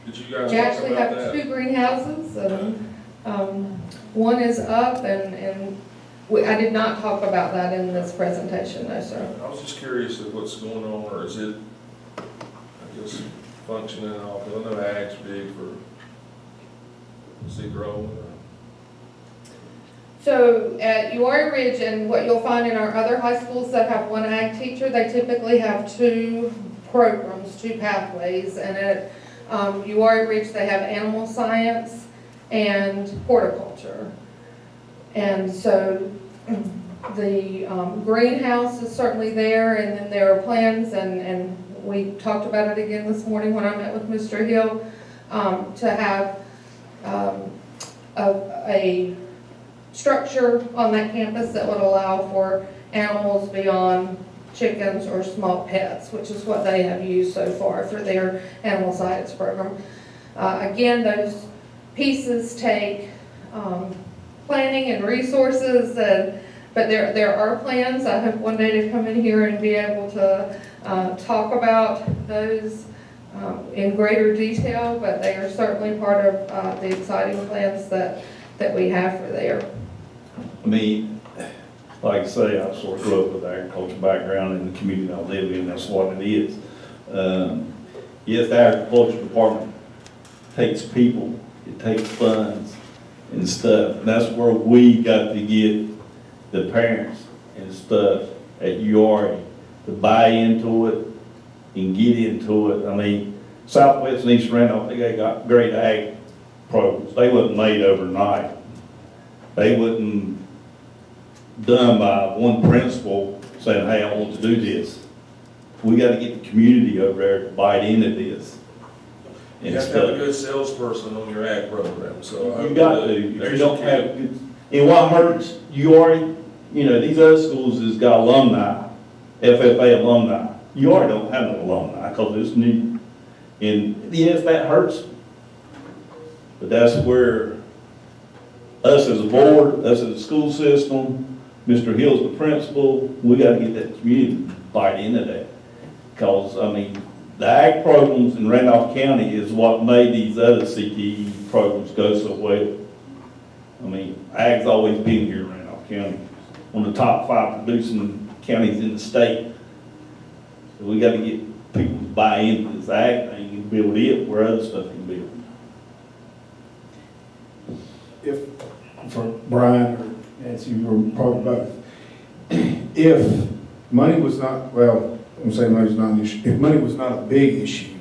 Did you guys We talk actually about have that? 2 greenhouses, and one is up, and I did not talk about that in this presentation, no, sir. I was just curious of what's going on, or is it, I guess, functioning off, I know ag's big for, is it growing? So at Uwharrie Ridge, and what you'll find in our other high schools that have one ag teacher, they typically have two programs, two pathways. And at Uwharrie Ridge, they have animal science and horticulture. And so the greenhouse is certainly there, and then there are plans, and we talked about it again this morning when I met with Mr. Hill, to have a structure on that campus that would allow for animals beyond chickens or small pets, which is what they have used so far for their animal science program. Again, those pieces take planning and resources, but there are plans. I hope one day to come in here and be able to talk about those in greater detail, but they are certainly part of the exciting plans that we have for there. I mean, like I say, I sort of grew up with an agriculture background in the community I live in, that's what it is. Yes, the agriculture department takes people, it takes funds and stuff. And that's where we got to get the parents and stuff at Uwharrie to buy into it and get into it. I mean, Southwest and East Randolph, they got great ag programs. They wasn't made overnight. They wasn't done by one principal saying, hey, I want to do this. We got to get the community over there to bite into this. You have to have a good salesperson on your ag program, so. You got to. If you don't have, and what hurts, Uwharrie, these other schools has got alumni, FFA alumni. Uwharrie don't have no alumni because it's new. And yes, that hurts. But that's where us as a board, us as a school system, Mr. Hill's the principal, we got to get that community to bite into that. Because, I mean, the ag programs in Randolph County is what made these other CTE programs go so well. I mean, ag's always been here in Randolph County, one of the top 5 producing counties in the state. So we got to get people to buy into this ag thing and build it where other stuff can build. If, for Brian, or Nancy, or probably both, if money was not, well, I'm saying money was not an issue, if money was not a big issue,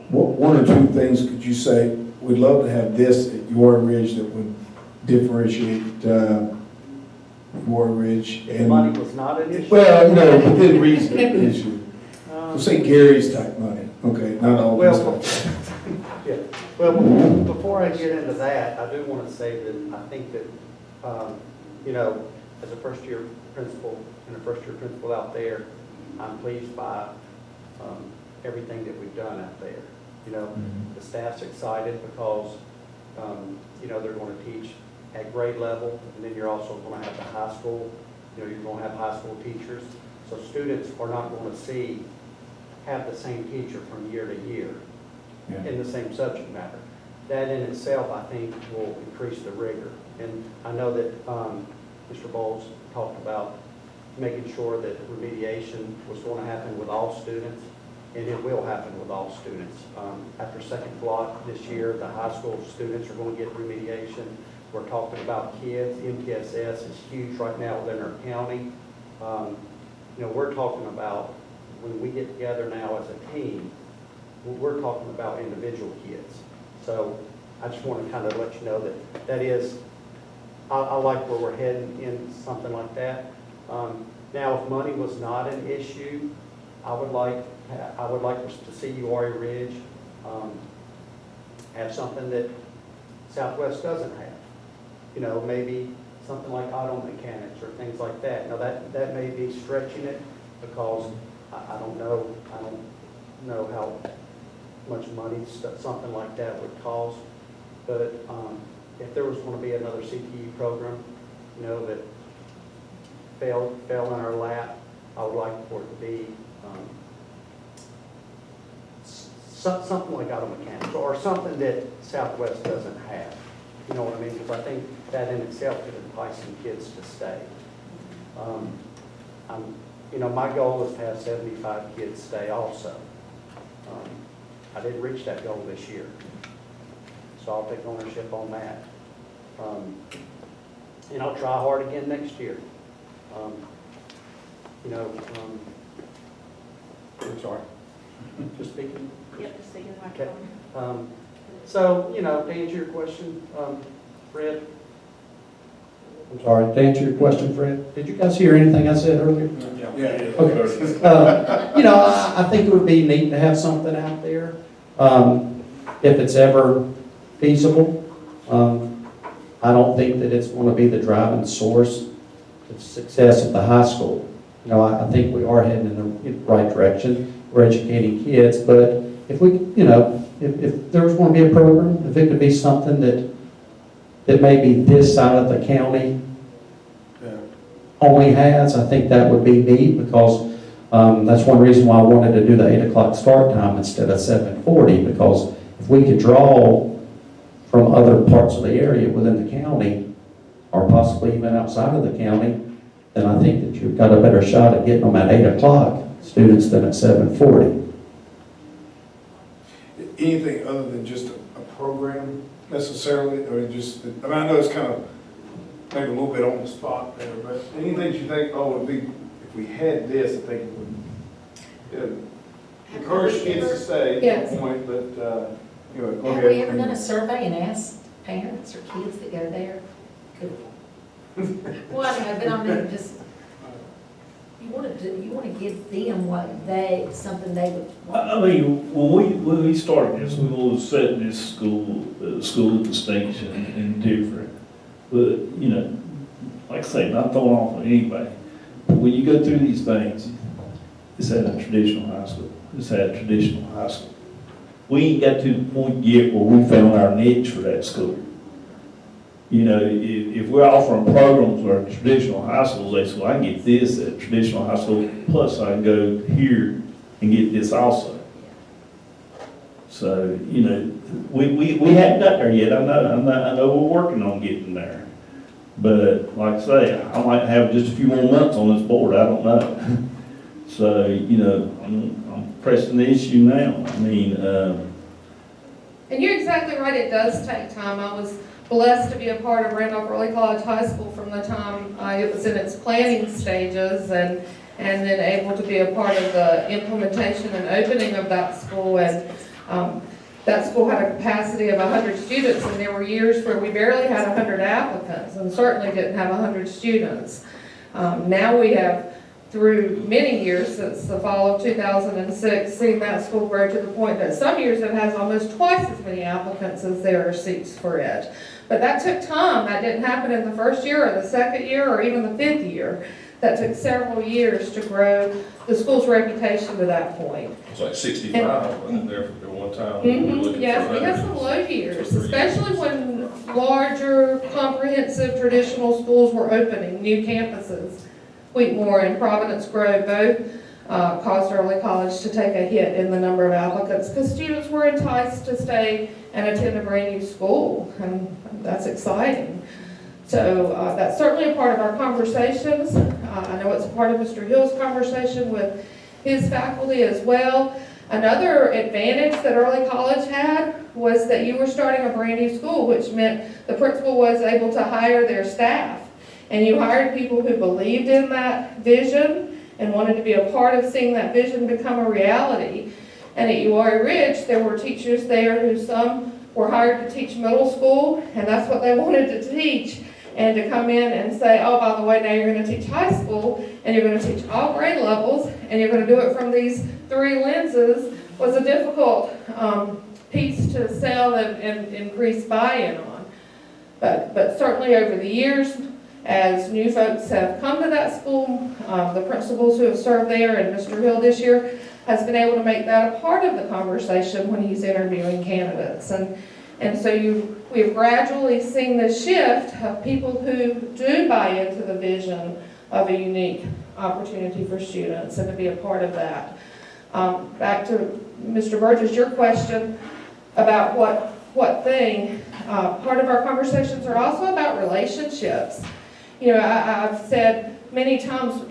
what one or two things could you say, we'd love to have this at Uwharrie Ridge that would differentiate Uwharrie Ridge? And Money was not an issue? well, within reason, issue. We'll say Gary's type money, okay, not all this stuff. Yeah. Well, before I get into that, I do want to say that I think that, as a first-year principal and a first-year principal out there, I'm pleased by everything that we've done out there. The staff's excited because, they're going to teach at grade level, and then you're also going to have the high school, you're going to have high school teachers. So students are not going to have the same teacher from year to year in the same subject matter. That in itself, I think, will increase the rigor. And I know that Mr. Bowles talked about making sure that remediation was going to happen with all students, and it will happen with all students. After second block this year, the high school students are going to get remediation. We're talking about kids. MTSS is huge right now within our county. We're talking about when we get together now as a team, we're talking about individual kids. So I just want to kind of let you know that is, I like where we're heading in something like that. Now, if money was not an issue, I would like to see Uwharrie Ridge have something that Southwest doesn't have. Maybe something like auto mechanics or things like that. Now, that may be stretching it because I don't know how much money something like that would cost. But if there was going to be another CTE program, that fell in our lap, I would like for it to be something like auto mechanics or something that Southwest doesn't have. You know what I mean? Because I think that in itself could entice some kids to stay. You know, my goal is to have 75 kids stay also. I didn't reach that goal this year, so I'll take ownership on that. And I'll try hard again next year. You know, I'm sorry, just speaking. Yep, just thinking about Okay. So, you know, to answer your question, Fred. I'm sorry, to answer your question, Fred, did you guys hear anything I said earlier? Yeah. Okay. You know, I think it would be neat to have something out there, if it's ever feasible. I don't think that it's going to be the driving source of success at the high school. You know, I think we are heading in the right direction. We're educating kids, but if we, you know, if there was going to be a program, if it could be something that maybe this side of the county only has, I think that would be neat, because that's one reason why I wanted to do the 8 o'clock start time instead of 7:40, because if we could draw from other parts of the area within the county, or possibly even outside of the county, then I think that you've got a better shot at getting them at 8 o'clock students than at 7:40. Anything other than just a program necessarily, or just, I mean, I know it's kind of maybe a little bit on the spot there, but anything you think, oh, it'd be, if we had this, I think it would encourage kids to stay, Yes. point, but, you know, go Have we ahead. ever done a survey and asked parents or kids that go there? Well, I know, but I mean, just, you want to give them what something they would want. I mean, when we started this, we was setting this school distinction and different. But, you know, like I say, not throwing off on anybody. But when you go through these things, it's at a traditional high school. It's at a traditional high school. We ain't got to the point yet where we found our niche for that school. You know, if we're offering programs for a traditional high school, they say, well, I can get this at traditional high school, plus I can go here and get this also. So, you know, we haven't got there yet. I know we're working on getting there. But like I say, I might have just a few more months on this board, I don't know. So, you know, I'm pressing the issue now. I mean, And you're exactly right, it does take time. I was blessed to be a part of Randolph Early College High School from the time it was in its planning stages, and then able to be a part of the implementation and opening of that school. And that school had a capacity of 100 students, and there were years where we barely had 100 applicants, and certainly didn't have 100 students. Now we have, through many years since the fall of 2006, seen that school grow to the point that some years it has almost twice as many applicants as there are seats for it. But that took time. That didn't happen in the first year or the second year or even the fifth year. That took several years to grow the school's reputation to that point. It's like 65 wasn't there for one time. We were looking Yes, for we had some low years, especially when larger, comprehensive, traditional schools were opening, new campuses. Wheatmore and Providence Grove both caused Early College to take a hit in the number of applicants, because students were enticed to stay and attend a brand new school, and that's exciting. So that's certainly a part of our conversations. I know it's a part of Mr. Hill's conversation with his faculty as well. Another advantage that Early College had was that you were starting a brand new school, which meant the principal was able to hire their staff. And you hired people who believed in that vision and wanted to be a part of seeing that vision become a reality. And at Uwharrie Ridge, there were teachers there who some were hired to teach middle school, and that's what they wanted to teach. And to come in and say, oh, by the way, now you're going to teach high school, and you're going to teach all grade levels, and you're going to do it from these 3 lenses, was a difficult piece to sell and increase buy-in on. But certainly over the years, as new folks have come to that school, the principals who have served there, and Mr. Hill this year, has been able to make that a part of the conversation when he's interviewing candidates. And so we have gradually seen the shift of people who do buy into the vision of a unique opportunity for students and to be a part of that. Back to Mr. Burgess, your question about what what thing, part of our conversations are also about relationships. You know, I've said many times,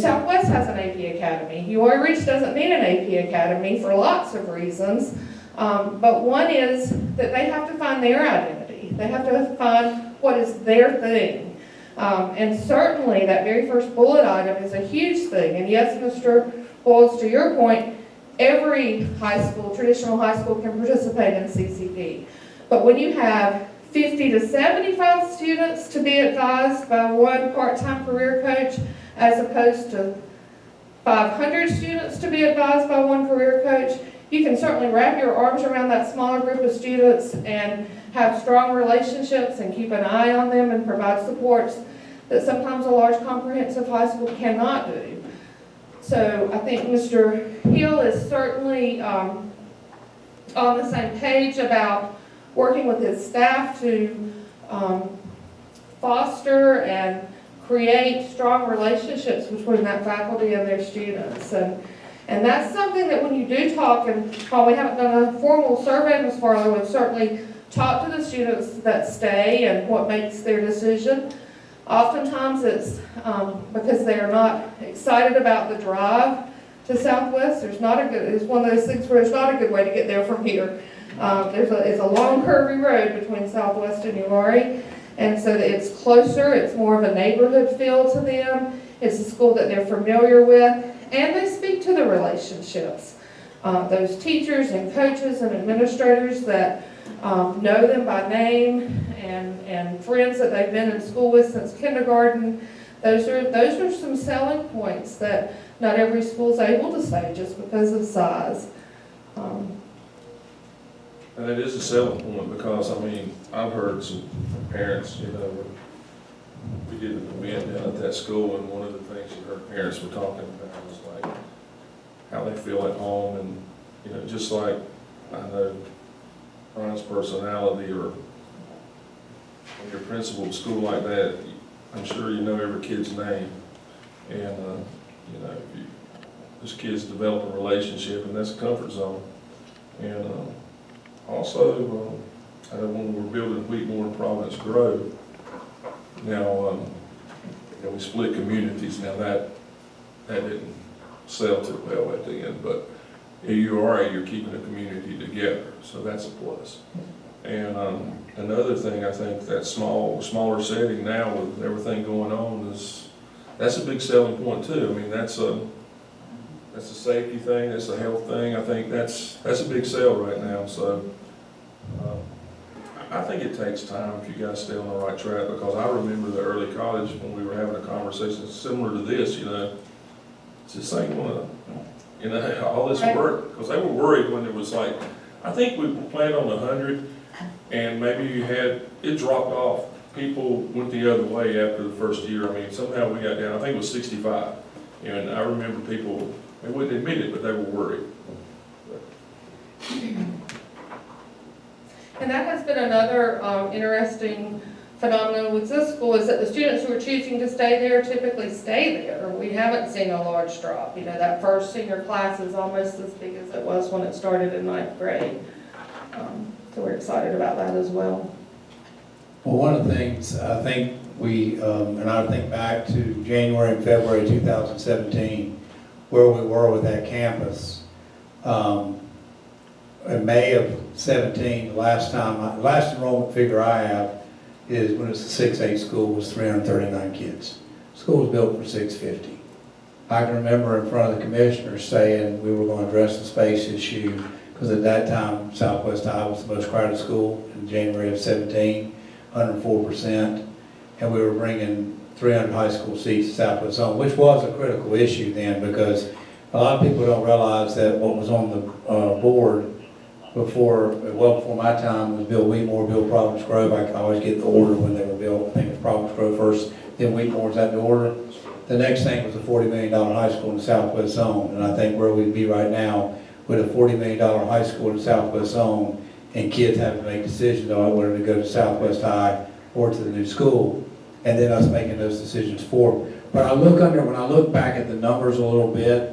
Southwest has an AP Academy. Uwharrie Ridge doesn't need an AP Academy for lots of reasons. But one is that they have to find their identity. They have to find what is their thing. And certainly that very first bullet item is a huge thing. And yes, Mr. Boyles, to your point, every high school, traditional high school, can participate in CCP. But when you have 50 to 75 students to be advised by one part-time career coach, as opposed to 500 students to be advised by one career coach, you can certainly wrap your arms around that smaller group of students and have strong relationships and keep an eye on them and provide supports that sometimes a large comprehensive high school cannot do. So I think Mr. Hill is certainly on the same page about working with his staff to foster and create strong relationships between that faculty and their students. And that's something that when you do talk, and while we haven't done a formal survey, Ms. Farlow, we've certainly talked to the students that stay and what makes their decision. Oftentimes it's because they are not excited about the drive to Southwest. It's one of those things where it's not a good way to get there from here. It's a long curvy road between Southwest and Uwharrie, and so it's closer, it's more of a neighborhood feel to them. It's a school that they're familiar with, and they speak to the relationships. Those teachers and coaches and administrators that know them by name and friends that they've been in school with since kindergarten, those are some selling points that not every school is able to say just because of size. And it is a selling point because, I mean, I've heard some parents, we did an event down at that school, and one of the things that our parents were talking about was like how they feel at home, and, just like I know Ron's personality, or when you're principal of a school like that, I'm sure you know every kid's name, and, this kid's develop a relationship, and that's a comfort zone. And also, when we're building Wheatmore and Providence Grove, now, we split communities. Now that didn't sell too well at the end, but you're keeping a community together, so that's a plus. And another thing, I think that smaller setting now with everything going on that's a big selling point too. I mean, that's a safety thing, that's a health thing. I think that's a big sell right now. So I think it takes time if you guys stay on the right track, because I remember the early college when we were having a conversation similar to this, this ain't gonna, all this work, because they were worried when it was like, I think we planned on 100, and maybe it dropped off. People went the other way after the first year. I mean, somehow we got down, I think it was 65. And I remember people, they wouldn't admit it, but they were worried. And that has been another interesting phenomenon with this school, is that the students who are choosing to stay there typically stay there. We haven't seen a large drop. That first senior class is almost as big as it was when it started in 9th grade. So we're excited about that as well. Well, one of the things I think and I think back to January and February 2017, where we were with that campus. In May of 17, the last enrollment figure I have is when it's a 6-8 school was 339 kids. School was built for 650. I can remember in front of the commissioners saying we were going to address the space issue, because at that time Southwest High was the most crowded school in January of 17, 104%, and we were bringing 300 high school seats to Southwest Zone, which was a critical issue then, because a lot of people don't realize that what was on the board before my time was Bill Wheatmore, Bill Providence Grove. I can always get the order when they were built. I think it's Providence Grove first, then Wheatmore. Is that the order? The next thing was a $40 million high school in the Southwest Zone, and I think where we'd be right now with a $40 million high school in the Southwest Zone, and kids having to make decisions on whether to go to Southwest High or to the new school, and then us making those decisions for them. But when I look back at the numbers a little bit,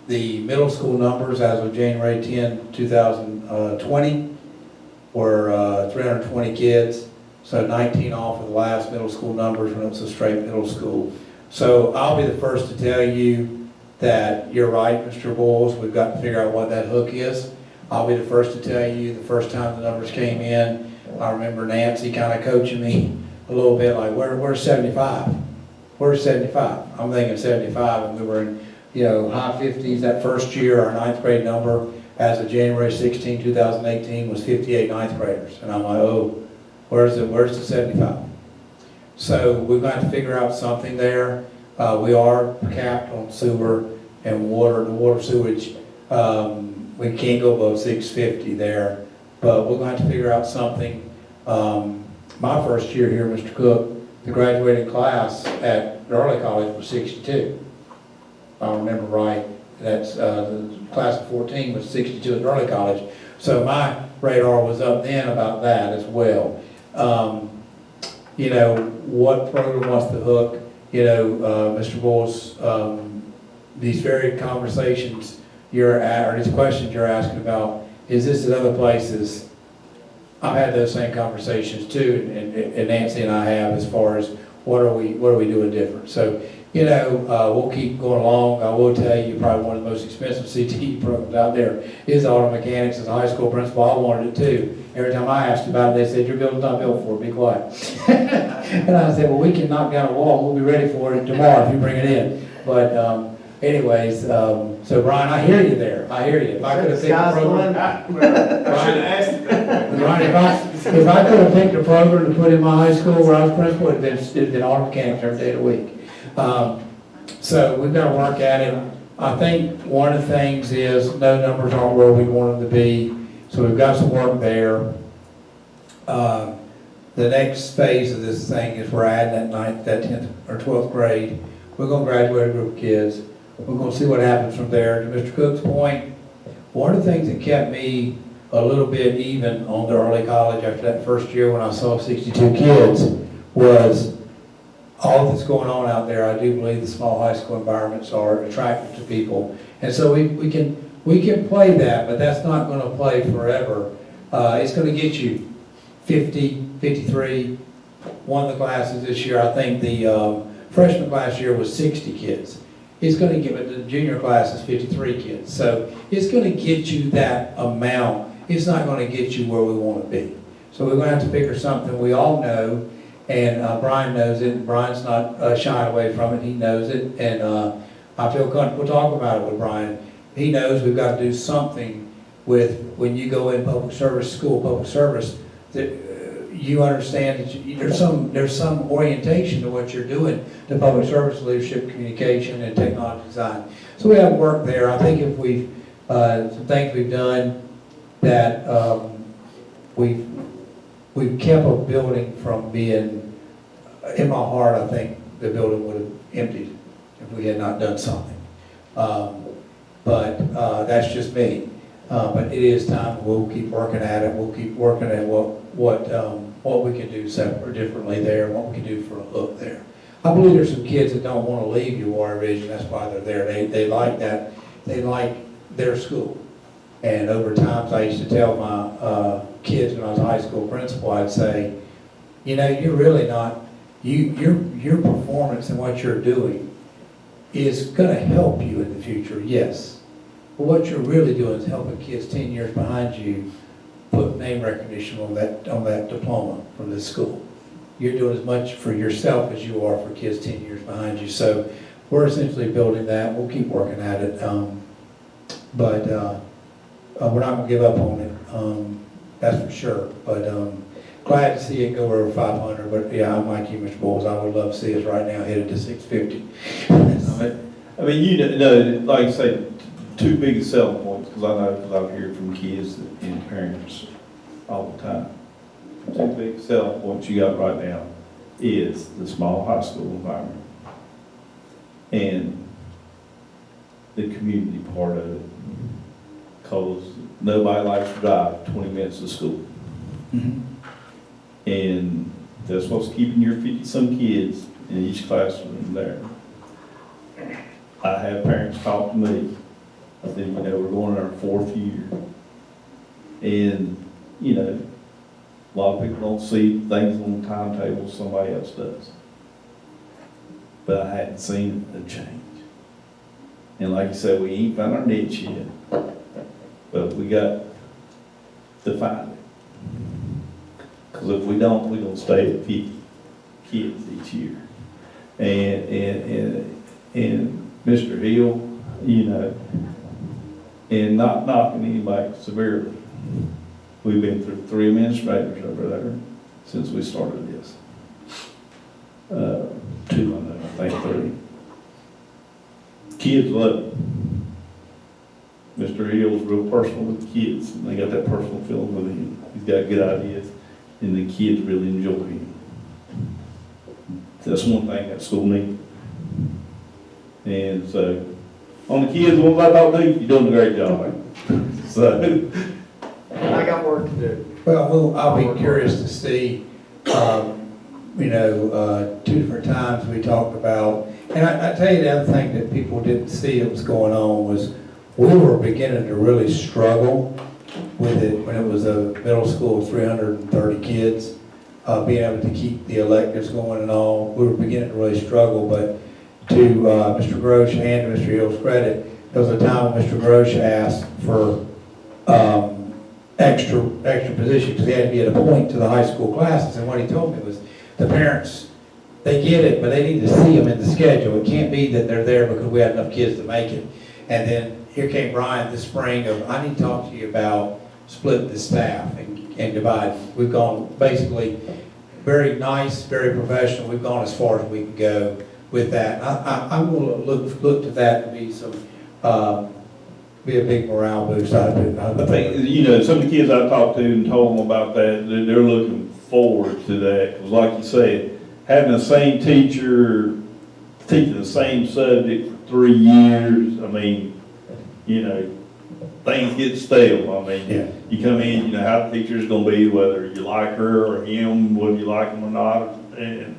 The middle school numbers as of January 10, 2020 were 320 kids, so 19 off of the last middle school numbers when it was a straight middle school. So I'll be the first to tell you that you're right, Mr. Boyles, we've got to figure out what that hook is. I'll be the first to tell you the first time the numbers came in, I remember Nancy kind of coaching me a little bit like, where's 75? Where's 75? I'm thinking 75, and we were in, high 50s that first year. Our ninth grade number as of January 16, 2018 was 58 ninth graders. And I'm like, oh, where's the 75? So we've got to figure out something there. We are capped on sewer and water, the water sewage. We can't go above 650 there, but we're going to have to figure out something. My first year here, Mr. Cook, the graduating class at Early College was 62. If I remember right, that's the class of 14 was 62 at Early College. So my radar was up then about that as well. What program wants the hook? Mr. Boyles, these very conversations you're at, or these questions you're asking about, is this at other places? I've had those same conversations too, and Nancy and I have, as far as what are we doing different. So, we'll keep going along. I will tell you, probably one of the most expensive CTE programs out there is auto mechanics. As a high school principal, I wanted it too. Every time I asked about it, they said, your building's not built for it, be quiet. And I said, well, we can knock down a wall, we'll be ready for it tomorrow if you bring it in. But anyways, so Brian, I hear you there, I hear you. If I could have picked a program, I should have asked it that way. Brian, if I could have picked a program to put in my high school where I was principal, it'd been auto mechanics every day of the week. So we've got to work at it. I think one of the things is no numbers aren't where we want them to be, so we've got some work there. The next phase of this thing is we're adding that 10th or 12th grade. We're going to graduate a group of kids. We're going to see what happens from there. To Mr. Cook's point, one of the things that kept me a little bit even on the Early College after that first year when I saw 62 kids was all that's going on out there. I do believe the small high school environments are attractive to people. And so we can play that, but that's not going to play forever. It's going to get you 50, 53. One of the classes this year, I think the freshman class year was 60 kids. It's going to give it, the junior class is 53 kids. So it's going to get you that amount. It's not going to get you where we want to be. So we're going to have to figure something we all know, and Brian knows it. Brian's not shying away from it. He knows it, and I feel comfortable talking about it with Brian. He knows we've got to do something with, when you go in public service, school public service, that you understand that there's some orientation to what you're doing to public service, leadership, communication, and technology design. So we have work there. I think if we've, some things we've done that we've kept a building from being, in my heart, I think the building would have emptied if we had not done something. But that's just me. But it is time. We'll keep working at it. We'll keep working at what we can do separate or differently there, what we can do for a hook there. I believe there's some kids that don't want to leave UR Vision. That's why they're there. They like that. They like their school. And over time, I used to tell my kids when I was a high school principal, I'd say, you're really not, your performance and what you're doing is going to help you in the future, yes. But what you're really doing is helping kids 10 years behind you put name recognition on that diploma from this school. You're doing as much for yourself as you are for kids 10 years behind you. So we're essentially building that. We'll keep working at it. But we're not going to give up on it. That's for sure. But glad to see it go over 500. But yeah, I'm like you, Mr. Boyles. I would love to see us right now headed to 650. I mean, like I say, two biggest selling points, because I know, because I've heard from kids and parents all the time. Two big selling points you got right now is the small high school environment and the community part of it. Because nobody likes to drive 20 minutes to school. Mm-hmm. And that's what's keeping your 50-some kids in each classroom there. I have parents talk to me I said, we're going in our 4th year. And, a lot of people don't see things on the timetable somebody else does. But I hadn't seen a change. And like you said, we ain't found our niche yet, but we got to find it. Because if we don't, we're gonna stay at 50 kids each year. And Mr. Hill, and not knocking anybody severely. We've been through 3 administrators over there since we started this. 2, I know, I think 3. Kids love it. Mr. Hill's real personal with the kids, and they got that personal feeling with him. He's got good ideas, and the kids really enjoy him. That's one thing that school needs. And so, on the kids, what I talk to, you're doing a great job. So, I got work to do. Well, I'll be curious to see, 2 different times we talked about, and I tell you the other thing that people didn't see that was going on was we were beginning to really struggle with it when it was a middle school of 330 kids, being able to keep the electives going and all. We were beginning to really struggle, but to Mr. Grosh and Mr. Hill's credit, there was a time when Mr. Grosh asked for extra position because he had to be at a point to the high school classes, and what he told me was the parents, they get it, but they need to see them in the schedule. It can't be that they're there because we had enough kids to make it. And then here came Brian this spring of, I need to talk to you about splitting the staff and dividing. We've gone basically very nice, very professional. We've gone as far as we can go with that. I'm going to look to that to be some, be a big morale boost. I think, some of the kids I talked to and told them about that, they're looking forward to that. Because like you said, having the same teacher teaching the same subject for 3 years, I mean, things get stale. I mean, Yeah. you come in, how the teacher's gonna be, whether you like her or him, whether you like him or not, and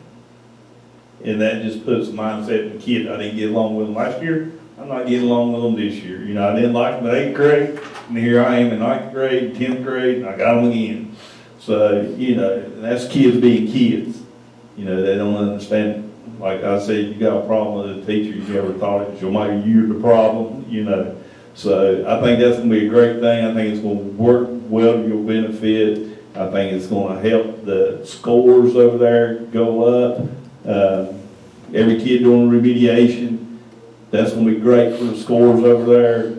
that just puts the mindset in the kid. I didn't get along with them last year, I'm not getting along with them this year. I didn't like them in 8th grade, and here I am in 9th grade, 10th grade, and I got them again. So, and that's kids being kids. They don't understand. Like I said, you got a problem with a teacher, you never thought it was maybe you're the problem, So I think that's gonna be a great thing. I think it's gonna work well to your benefit. I think it's gonna help the scores over there go up. Every kid doing remediation, that's gonna be great for the scores over there.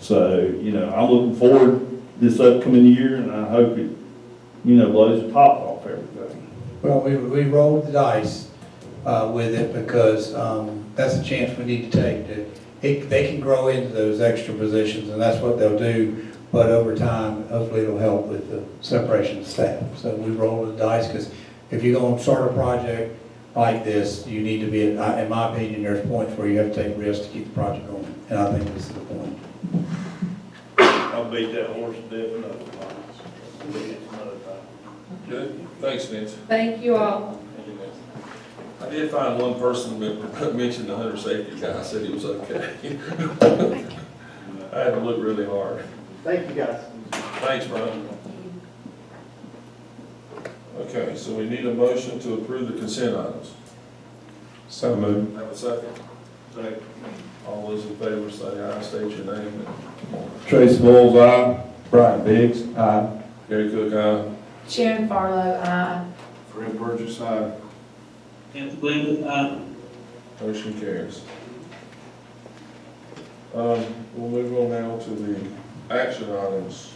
So, I'm looking forward this upcoming year, and I hope it, blows the top off everything. Well, we rolled the dice with it because that's a chance we need to take. They can grow into those extra positions, and that's what they'll do. But over time, hopefully it'll help with the separation of staff. So we rolled the dice because if you're going to start a project like this, you need to be, in my opinion, there's points where you have to take risks to keep the project going. And I think this is the point. I'll beat that horse to death another time. Beat it another time. Good, thanks, Nancy. Thank you all. I did find one person that mentioned the hunter safety guy, said he was okay. I had to look really hard. Thank you, guys. Thanks, Brian. Okay, so we need a motion to approve the consent items. So moved. Have a second? Second. All those in favor say aye, state your name. Tracy Bowles, aye. Brian Biggs, aye. Gary Cook, aye. Sharon Farlow, aye. Fred Burgess, aye. Kenneth Glenn, aye. Motion carries. We'll move on now to the action items.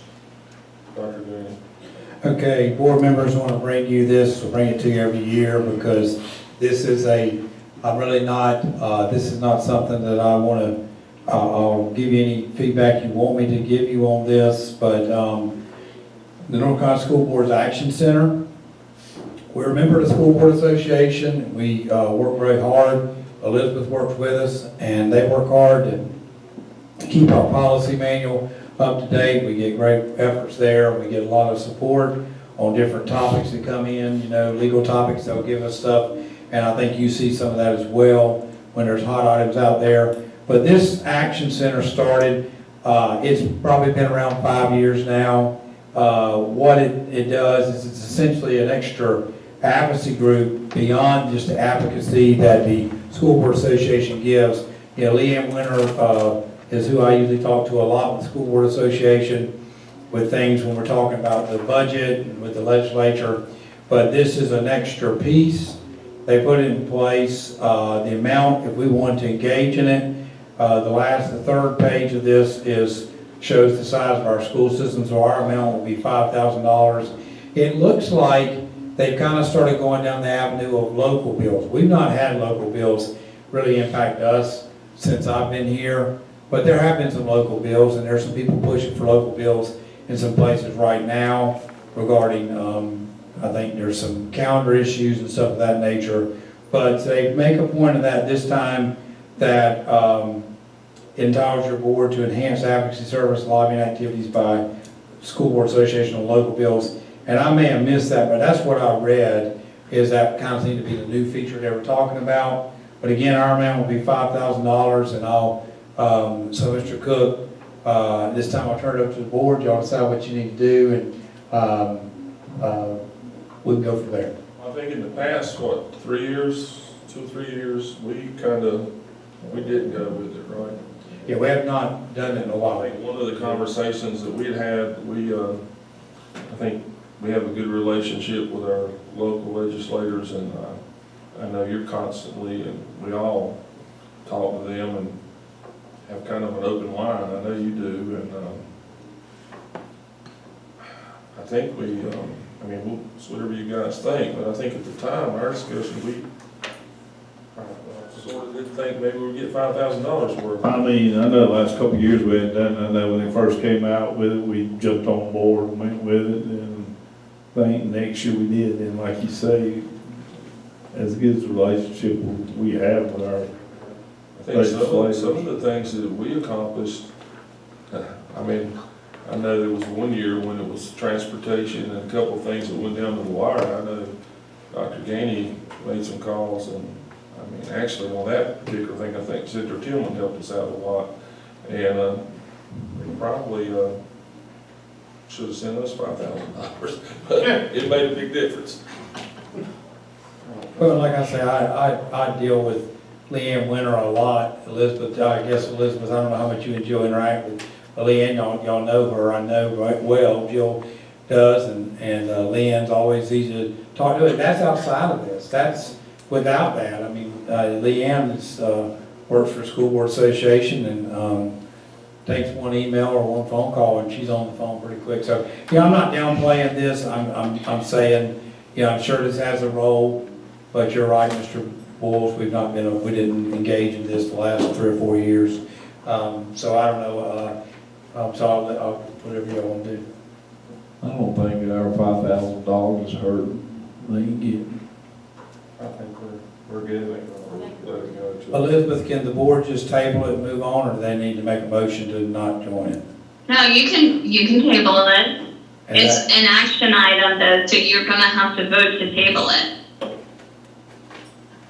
Dr. Dean. Okay, board members want to bring you this, we'll bring it to you every year because this is I'm really not, this is not something that I want to, I'll give you any feedback you want me to give you on this, but the North Carolina School Board's Action Center, we're a member of the School Board Association. We work very hard. Elizabeth works with us, and they work hard to keep our policy manual up to date. We get great efforts there. We get a lot of support on different topics that come in, legal topics. They'll give us stuff, and I think you see some of that as well when there's hot items out there. But this action center started, it's probably been around 5 years now. What it does is it's essentially an extra advocacy group beyond just the advocacy that the School Board Association gives. You know, Leanne Winter is who I usually talk to a lot with the School Board Association with things when we're talking about the budget and with the legislature. But this is an extra piece. They put in place the amount, if we want to engage in it. The third page of this shows the size of our school system, so our amount will be $5,000. It looks like they've kind of started going down the avenue of local bills. We've not had local bills really impact us since I've been here, but there have been some local bills, and there's some people pushing for local bills in some places right now regarding, I think there's some calendar issues and stuff of that nature. But they make a point of that this time, that entitles your board to enhance advocacy service lobbying activities by School Board Association on local bills. And I may have missed that, but that's what I read, is that kind of seemed to be the new feature they were talking about. But again, our amount will be $5,000, and I'll, so Mr. Cook, this time I'll turn it up to the board. Y'all decide what you need to do, and we can go from there. I think in the past, 2 or 3 years, we didn't go with it, right? Yeah, we have not done it in a while. I think one of the conversations that we had, I think we have a good relationship with our local legislators, and I know you're constantly, and we all talk to them and have kind of an open line. I know you do, and I think it's whatever you guys think, but I think at the time, our discussion, we sort of didn't think maybe we'd get $5,000 worth. I mean, I know the last couple of years we hadn't done it. I know when they first came out with it, we jumped on board and went with it, and I think next year we did. And like you say, as good as a relationship we have with our I think some of the things that we accomplished, I mean, I know there was one year when it was transportation and a couple of things that went down to the wire. I know Dr. Gainey made some calls, and I mean, actually on that particular thing, I think Senator Tillman helped us out a lot. And they probably should have sent us $5,000, but it made a big difference. Well, like I say, I deal with Leanne Winter a lot. Elizabeth, I don't know how much you and Jill interact with Leanne. Y'all know her, I know right well. Jill does, and Leanne's always easy to talk to. That's outside of this. That's without that. I mean, Leanne works for School Board Association, and takes one email or one phone call, and she's on the phone pretty quick. So, yeah, I'm not downplaying this. I'm saying, I'm sure this has a role, but you're right, Mr. Bulls. We didn't engage in this the last 3 or 4 years. So I don't know. So I'll whatever you want to do. I don't think that our $5,000 is hurt. They can get. I think we're good. Let it go to- Elizabeth, can the board just table it and move on, or do they need to make a motion to not join it? No, you can table it. And It's that- an action item though, so you're gonna have to vote to table it.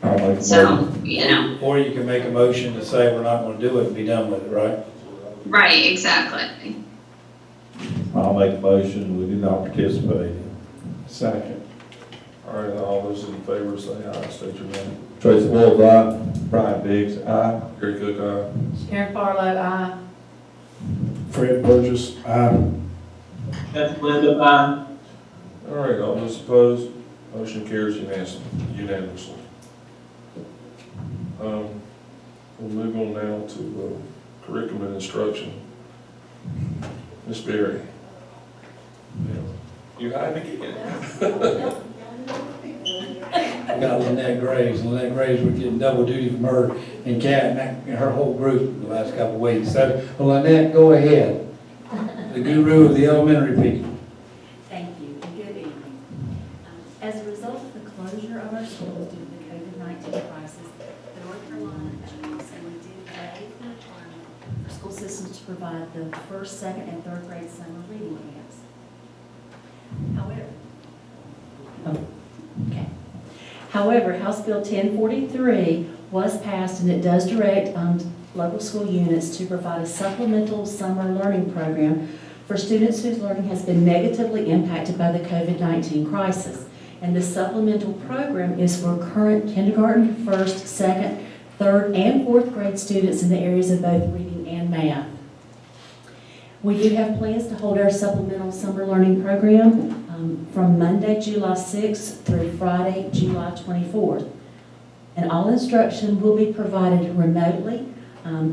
I'll make a So, motion. Or you can make a motion to say we're not going to do it and be done with it, right? Right, exactly. I'll make a motion, we do not participate. Second. All right, all those in favor say aye, state your name. Tracy Wolf, aye. Brian Biggs, aye. Gary Cook, aye. Karen Farlow, aye. Fred Burgess, aye. Beth Linda, aye. All right, all those opposed, motion carries unanimously. We'll move on now to curriculum and instruction. Ms. Berry. You hiding again? We got Lynette Graves. Lynette Graves, we're getting double duty from her and Kat and her whole group the last couple of weeks. So, Lynette, go ahead. The guru of the elementary people. Thank you, and good evening. As a result of the closure of our schools due to the COVID-19 crisis, the North Carolina National Assembly did waive the requirement for school systems to provide the first, second, and third grade summer reading camps. However, House Bill 1043 was passed, and it does direct local school units to provide a supplemental summer learning program for students whose learning has been negatively impacted by the COVID-19 crisis. And this supplemental program is for current kindergarten, first, second, third, and fourth grade students in the areas of both reading and math. We do have plans to hold our supplemental summer learning program from Monday, July 6th through Friday, July 24th. And all instruction will be provided remotely.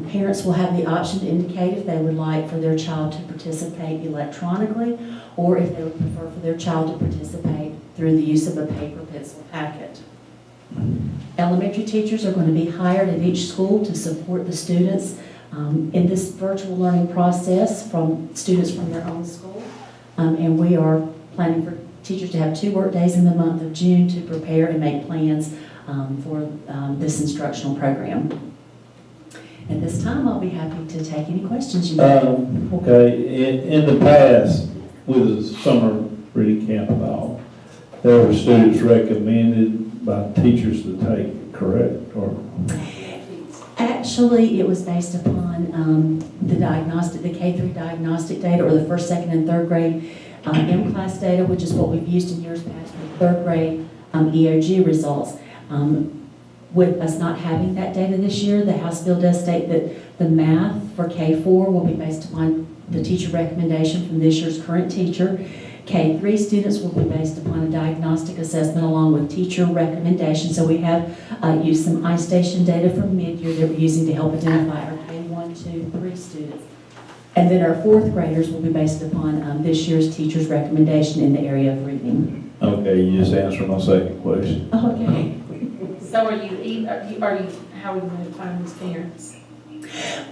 Parents will have the option to indicate if they would like for their child to participate electronically or if they would prefer for their child to participate through the use of a paper pencil packet. Elementary teachers are going to be hired at each school to support the students in this virtual learning process from students from their own school. And we are planning for teachers to have 2 work days in the month of June to prepare and make plans for this instructional program. At this time, I'll be happy to take any questions you may have. Okay, in the past, with the summer reading camp and all, there were students recommended by teachers to take, correct? Or Actually, it was based upon the diagnostic, the K-3 diagnostic data, or the first, second, and third grade M-class data, which is what we've used in years past for third grade EOG results. With us not having that data this year, the House bill does state that the math for K-4 will be based upon the teacher recommendation from this year's current teacher. K-3 students will be based upon a diagnostic assessment along with teacher recommendations. So we have used some iStation data from mid-year that we're using to help identify our K1, 2, 3 students. And then our fourth graders will be based upon this year's teacher's recommendation in the area of reading. okay, you just answered my second question. Okay. So how are you going to find these parents?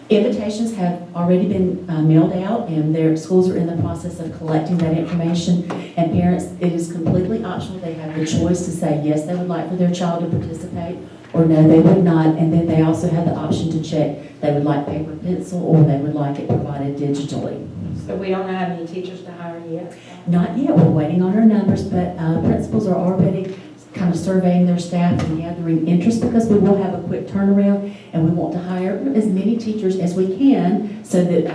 Invitations have already been mailed out, and their schools are in the process of collecting that information. And parents, it is completely optional. They have the choice to say yes, they would like for their child to participate, or no, they would not. And then they also have the option to check they would like paper pencil or they would like it provided digitally. So we don't know how many teachers to hire yet? Not yet. We're waiting on our numbers, but principals are already kind of surveying their staff and gathering interest because we will have a quick turnaround, and we want to hire as many teachers as we can so that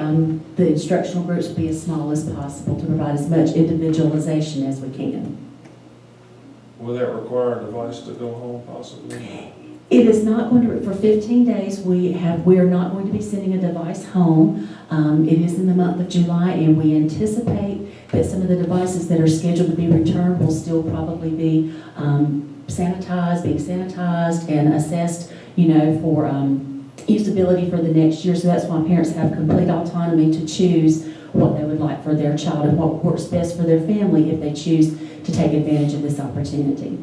the instructional groups will be as small as possible to provide as much individualization as we can. Will that require a device to go home possibly? It is not going to, for 15 days, we are not going to be sending a device home. It is in the month of July, and we anticipate that some of the devices that are scheduled to be returned will still probably be being sanitized and assessed, for usability for the next year. So that's why parents have complete autonomy to choose what they would like for their child and what works best for their family if they choose to take advantage of this opportunity.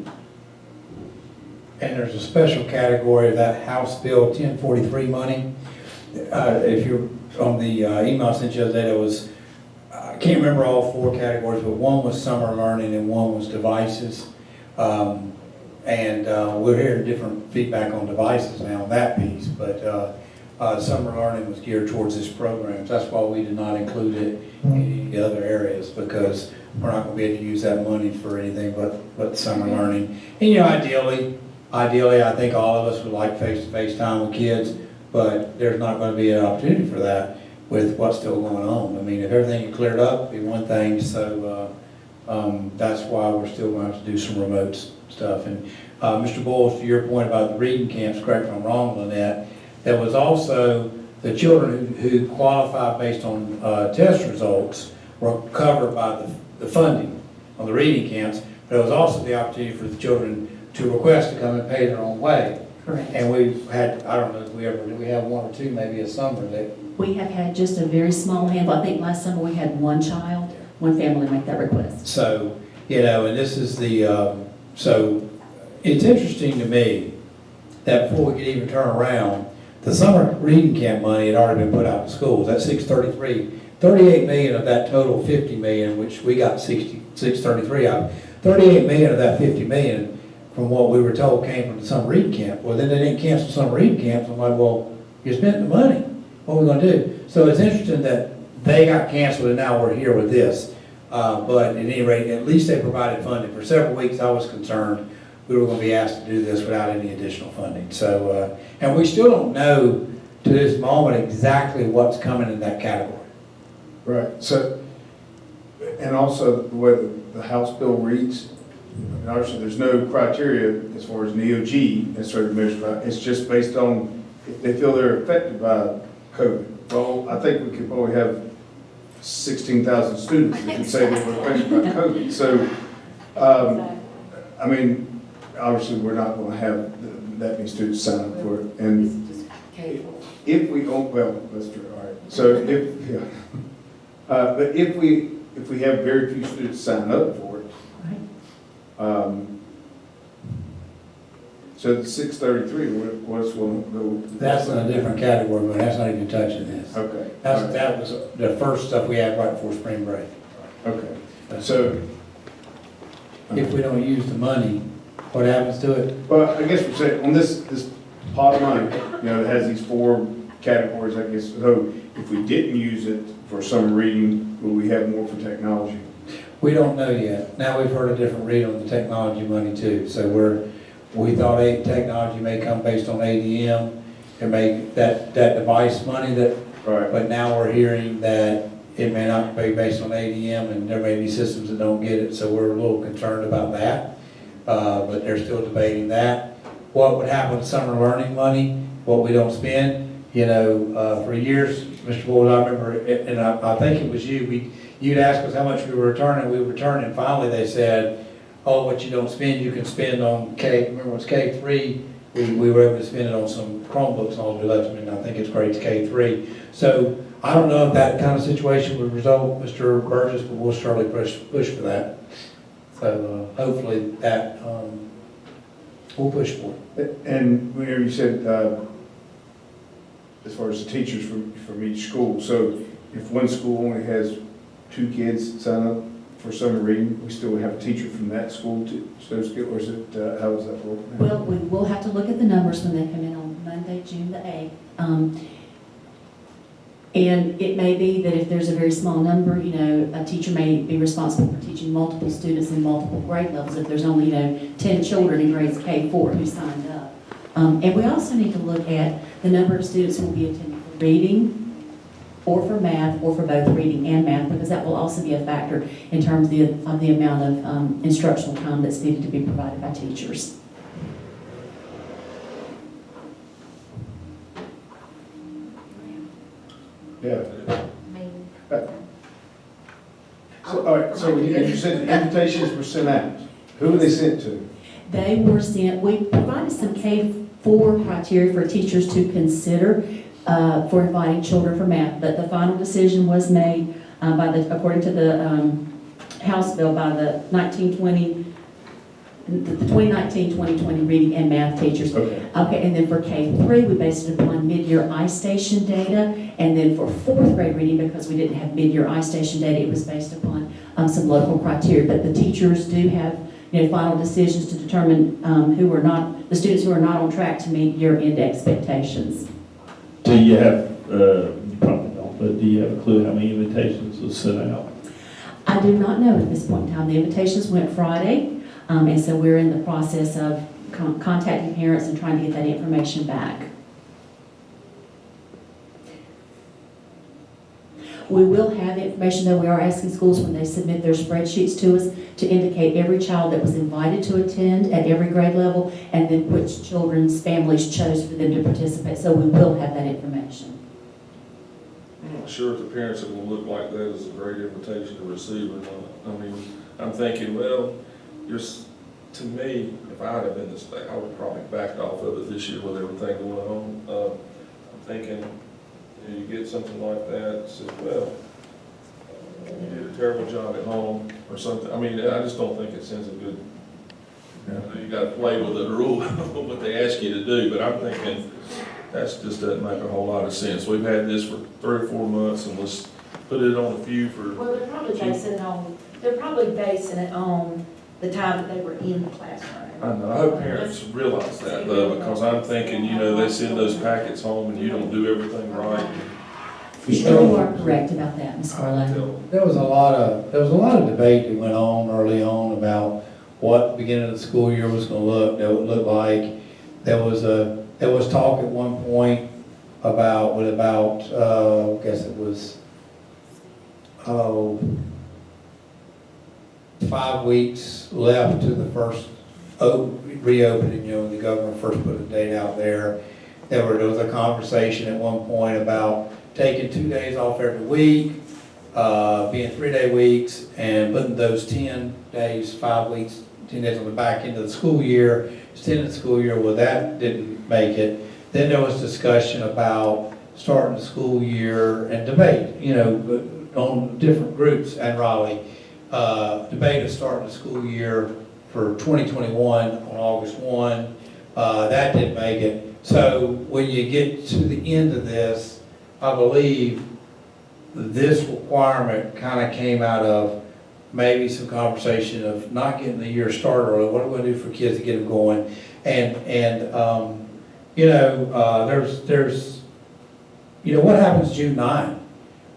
And there's a special category of that House Bill 1043 money. If you're on the email I sent you the other day, there was, I can't remember all 4 categories, but one was summer learning and one was devices. We're hearing different feedback on devices now on that piece, but summer learning was geared towards this program. So that's why we did not include it in any other areas, because we're not going to be able to use that money for anything but summer learning. And Ideally, I think all of us would like face-to-face time with kids, but there's not going to be an opportunity for that with what's still going on. I mean, if everything had cleared up, it'd be one thing, so that's why we're still going to have to do some remote stuff. And Mr. Bowles, to your point about the reading camps, correct me if I'm wrong, Lynette, there was also the children who qualify based on test results were covered by the funding on the reading camps, but there was also the opportunity for the children to request to come and pay their own way. Correct. And we've had, I don't know if we have 1 or 2 maybe a summer that. We have had just a very small handful. I think last summer we had one child, one family make that request. So, and this is so it's interesting to me that before we could even turn around, the summer reading camp money had already been put out to schools. That's 633. 38 million of that total 50 million, which we got 633 out. 38 million of that 50 million from what we were told came from the summer reading camp. Well, then they didn't cancel summer reading camps. I'm like, well, you spent the money. What are we going to do? So it's interesting that they got canceled and now we're here with this. But at any rate, at least they provided funding. For several weeks I was concerned we were gonna be asked to do this without any additional funding. So, and we still don't know to this moment exactly what's coming in that category. Right, so, and also the way the House bill reads, I mean, obviously, there's no criteria as far as NEOG necessarily measured by, it's just based on if they feel they're affected by COVID. Well, I think we could probably have 16,000 students that could say they were affected by COVID. So, I mean, obviously, we're not gonna have that many students sign up for it. And if we, oh, well, that's true, all right. So if, yeah. But if we have very few students sign up for it, so the 633, what's one go? That's in a different category, but that's not even touching this. Okay. That was the first stuff we had right before spring break. Okay. So. If we don't use the money, what happens to it? Well, I guess we're saying, on this pot of money, you know, it has these 4 categories, I guess, so if we didn't use it for summer reading, will we have more for technology? We don't know yet. Now we've heard a different read on the technology money too. So we thought technology may come based on ADM. It may, that device money that, Right. but now we're hearing that it may not be based on ADM and there may be systems that don't get it. So we're a little concerned about that. But they're still debating that. What would happen with summer learning money, what we don't spend? You know, for years, Mr. Boyd, I remember, and I think it was you'd ask us how much we were returning, we returned, and finally they said, oh, what you don't spend, you can spend on remember it was K3, we were able to spend it on some Chromebooks and all we left them in, I think it's grades K3. So I don't know if that kind of situation would result, Mr. Burgess, but we'll surely push for that. So hopefully that, we'll push for it. And whenever you said, as far as the teachers from each school, so if one school only has 2 kids sign up for summer reading, we still would have a teacher from that school to, so to speak, or is it, how does that work? Well, we will have to look at the numbers when they come in on Monday, June the 8th. And it may be that if there's a very small number, you know, a teacher may be responsible for teaching multiple students in multiple grade levels if there's only, 10 children in grades K4 who signed up. And we also need to look at the number of students who will be attending for reading, or for math, or for both reading and math, because that will also be a factor in terms of the amount of instructional time that's needed to be provided by teachers. Yeah. So, all right, so you said the invitations were sent out. Who were they sent to? They were sent, we provided some K4 criteria for teachers to consider for inviting children for math, but the final decision was made according to the House bill, by the 2019-2020 reading and math teachers. Okay. Okay, and then for K3, we based it upon mid-year iStation data, and then for 4th grade reading, because we didn't have mid-year iStation data, it was based upon some local criteria. But the teachers do have, final decisions to determine the students who are not on track to meet year-end expectations. Do you have, you probably don't, but do you have a clue how many invitations was sent out? I do not know at this point in time. The invitations went Friday, and so we're in the process of contacting parents and trying to get that information back. We will have information, though. We are asking schools when they submit their spreadsheets to us to indicate every child that was invited to attend at every grade level, and then which children's families chose for them to participate. So we will have that information. I'm not sure if the parents are going to look like that as a great invitation to receive or not. I mean, I'm thinking, well, to me, if I'd have been this thing, I would probably backed off of it this year with everything going on. I'm thinking, you get something like that, says, well, you did a terrible job at home or something. I mean, I just don't think it sends a good, you got to play with the rule, what they ask you to do, but I'm thinking that just doesn't make a whole lot of sense. We've had this for 3 or 4 months, and let's put it on a few for. Well, they're probably basing it on the time that they were in the classroom. I know, I hope parents realize that though, because I'm thinking, they send those packets home and you don't do everything right. You are correct about that, Ms. Carlo. There was a lot of debate that went on early on about what the beginning of the school year was gonna look like. There was talk at one point about, I guess it was, 5 weeks left to the first reopening, when the governor first put a date out there. There was a conversation at one point about taking 2 days off every week, being 3-day weeks, and putting those 10 days, 5 weeks, 10 days on the back end of the school year, extending the school year. Well, that didn't make it. Then there was discussion about starting the school year and debate, on different groups at Raleigh. Debate of starting the school year for 2021 on August 1. That didn't make it. So when you get to the end of this, I believe this requirement kind of came out of maybe some conversation of not getting the year started early. What are we going to do for kids to get them going? There's what happens June 9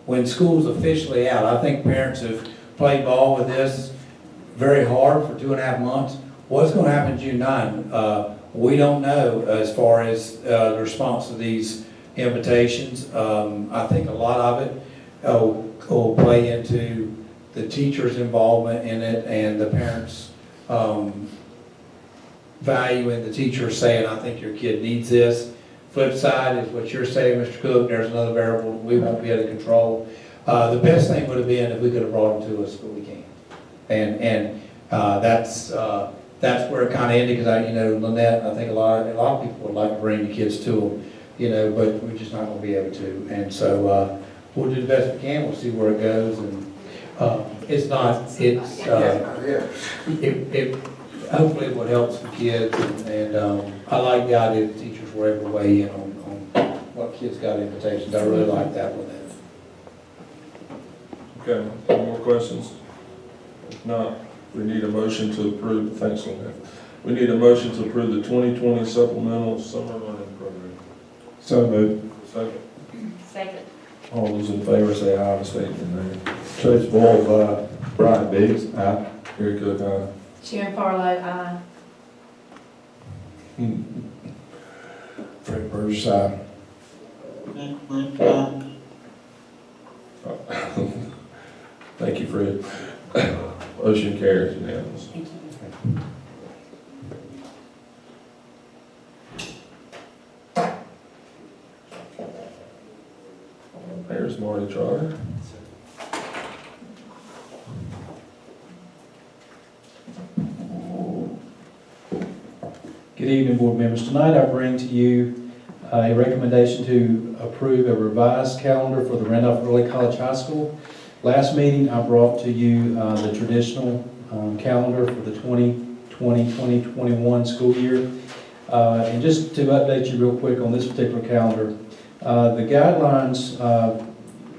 when school's officially out? I think parents have played ball with this very hard for 2.5 months. What's going to happen June 9? We don't know as far as the response to these invitations. I think a lot of it will play into the teacher's involvement in it and the parents valuing the teacher saying, I think your kid needs this. Flip side is what you're saying, Mr. Cook, there's another variable we won't be able to control. The best thing would have been if we could have brought them to us, but we can't. And that's where it kind of ended, because Lynette, I think a lot of people would like to bring the kids to them, but we're just not going to be able to. And so we'll do the best we can. We'll see where it goes. And hopefully it will help some kids. And I like the idea that teachers were able to weigh in on what kids got invitations. I really like that one. Okay, any more questions? If not, we need a motion to approve, thanks Lynette. We need a motion to approve the 2020 supplemental summer learning program. So moved. Second. All those in favor say aye and state your name. Trace Ball, Brian Biggs, aye. Gary Cook, aye. Sharon Farlow, aye. Fred Burgess, aye. Thank you, Fred. Motion carries unanimous. Thank you. There's Marty Trotter. Good evening, board members. Tonight I bring to you a recommendation to approve a revised calendar for the Randolph Early College High School. Last meeting, I brought to you the traditional calendar for the 2020-2021 school year. And just to update you real quick on this particular calendar, the guidelines,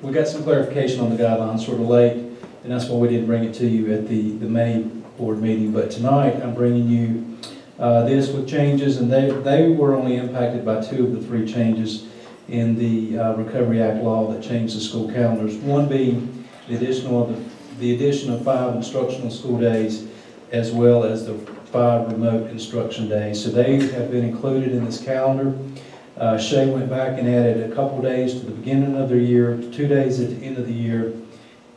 we got some clarification on the guidelines sort of late, and that's why we didn't bring it to you at the May board meeting. But tonight, I'm bringing you this with changes, and they were only impacted by 2 of the 3 changes in the Recovery Act law that changed the school calendars. One being the addition of 5 instructional school days, as well as the 5 remote instruction days. So they have been included in this calendar. Shay went back and added a couple days to the beginning of the year, 2 days at the end of the year,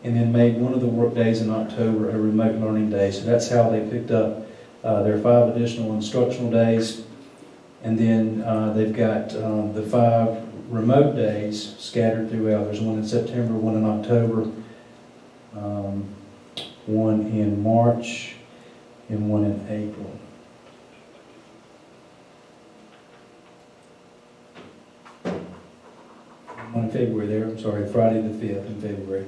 and then made one of the work days in October a remote learning day. So that's how they picked up their 5 additional instructional days. And then they've got the 5 remote days scattered throughout. There's one in September, one in October, one in March, and one in April. One in February there, I'm sorry, Friday the 5th in February.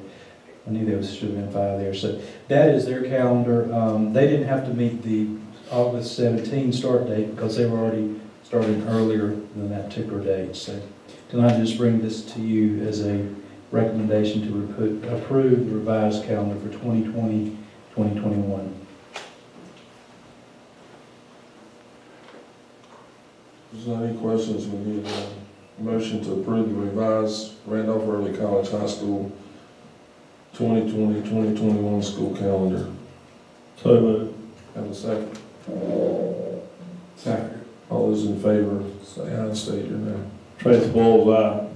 I knew there should have been 5 there. So that is their calendar. They didn't have to meet the August 17 start date because they were already starting earlier than that particular date. So tonight I just bring this to you as a recommendation to approve the revised calendar for 2020-2021. Is there any questions? We need a motion to approve the revised Randolph Early College High School 2020-2021 school calendar. So moved. Have a second. Second. All those in favor, say aye and state your name. Tracy Bowles, aye.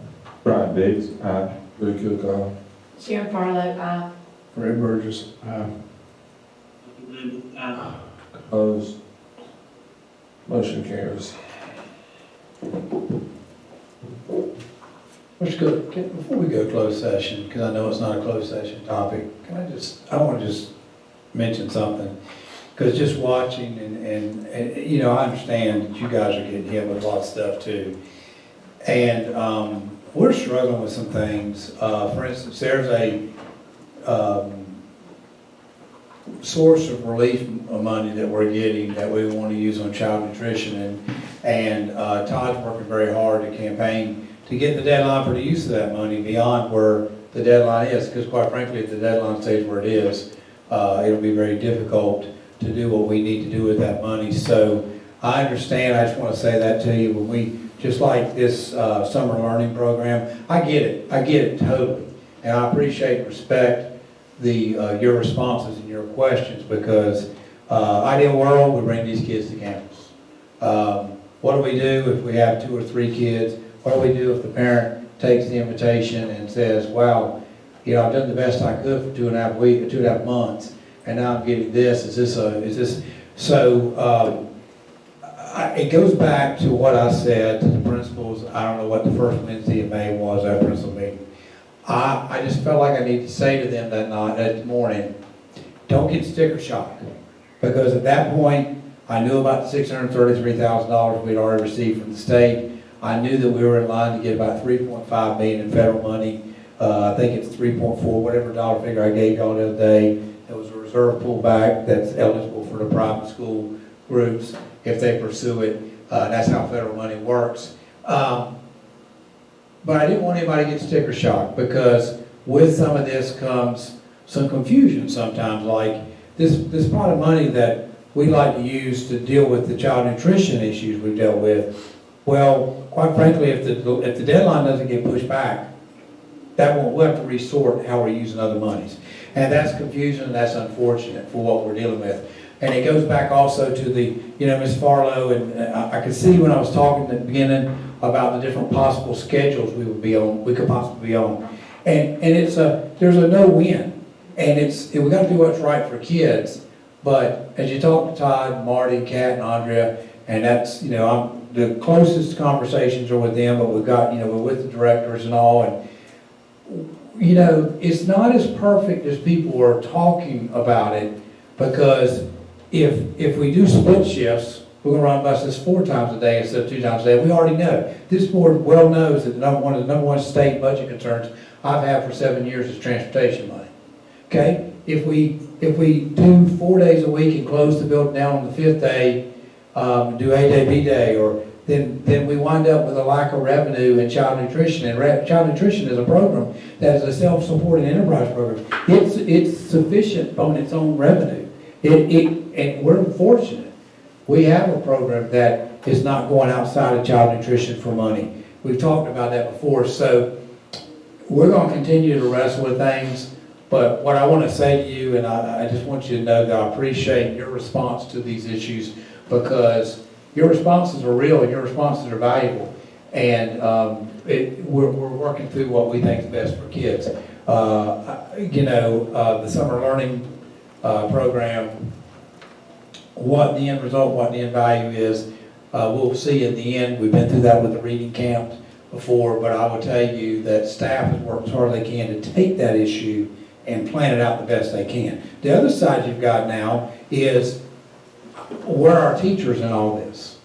Brian Biggs, aye. Ray Cook, aye. Sharon Farlow, aye. Ray Burgess, aye. Opposed? Motion carries. Mr. Cook, before we go closed session, because I know it's not a closed session topic, I want to just mention something. Because just watching and, you know, I understand that you guys are getting hit with a lot of stuff too. And we're struggling with some things. For instance, there's a source of relief money that we're getting that we want to use on child nutrition. And Todd's working very hard to campaign to get the deadline for the use of that money beyond where the deadline is. Because quite frankly, if the deadline stays where it is, it'll be very difficult to do what we need to do with that money. So I understand, I just want to say that to you, when we, just like this summer learning program, I get it totally. And I appreciate and respect your responses and your questions, because ideal world, we bring these kids to campus. What do we do if we have 2 or 3 kids? What do we do if the parent takes the invitation and says, wow, you know, I've done the best I could for 2.5 months, and now I'm getting this, so it goes back to what I said to the principals. I don't know what the first Wednesday of May was, that principal meeting. I just felt like I needed to say to them that morning, don't get sticker shock. Because at that point, I knew about the $633,000 we'd already received from the state. I knew that we were in line to get about $3.5 million in federal money. I think it's 3.4, whatever dollar figure I gave y'all the other day. There was a reserve pullback that's eligible for the private school groups if they pursue it. That's how federal money works. But I didn't want anybody to get sticker shock, because with some of this comes some confusion sometimes, like this pot of money that we like to use to deal with the child nutrition issues we've dealt with. Well, quite frankly, if the deadline doesn't get pushed back, we'll have to resort how we're using other monies. And that's confusion, and that's unfortunate for what we're dealing with. And it goes back also to Ms. Farlow, and I could see when I was talking at the beginning about the different possible schedules we could possibly be on. And there's a no-win. And we got to do what's right for kids. But as you talk to Todd, Marty, Kat, and Andrea, and that's, the closest conversations are with them, but we've got, we're with the directors and all, and it's not as perfect as people are talking about it, because if we do split shifts, we're going to run buses 4 times a day instead of 2 times a day. We already know. This board well knows that one of the number one state budget concerns I've had for 7 years is transportation money. Okay? If we do 4 days a week and close the building down on the 5th day, do A-Day, B-Day, or then we wind up with a lack of revenue in child nutrition. And child nutrition is a program that is a self-supporting enterprise program. It's sufficient on its own revenue. And we're fortunate. We have a program that is not going outside of child nutrition for money. We've talked about that before. So we're going to continue to wrestle with things. But what I want to say to you, and I just want you to know that I appreciate your response to these issues, because your responses are real and your responses are valuable. And we're working through what we think is best for kids. The summer learning program, what the end result, what the end value is, we'll see in the end. We've been through that with the reading camp before, but I will tell you that staff has worked as hard as they can to take that issue and plan it out the best they can. The other side you've got now is, where are our teachers in all this?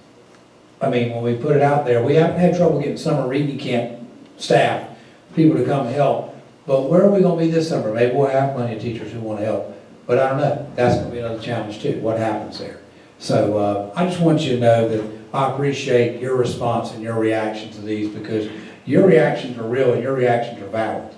I mean, when we put it out there, we haven't had trouble getting summer reading camp staff, people to come help. But where are we going to be this summer? Maybe we'll have plenty of teachers who want to help. But I don't know. That's going to be another challenge too. What happens there? So I just want you to know that I appreciate your response and your reaction to these, because your reactions are real and your reactions are valid.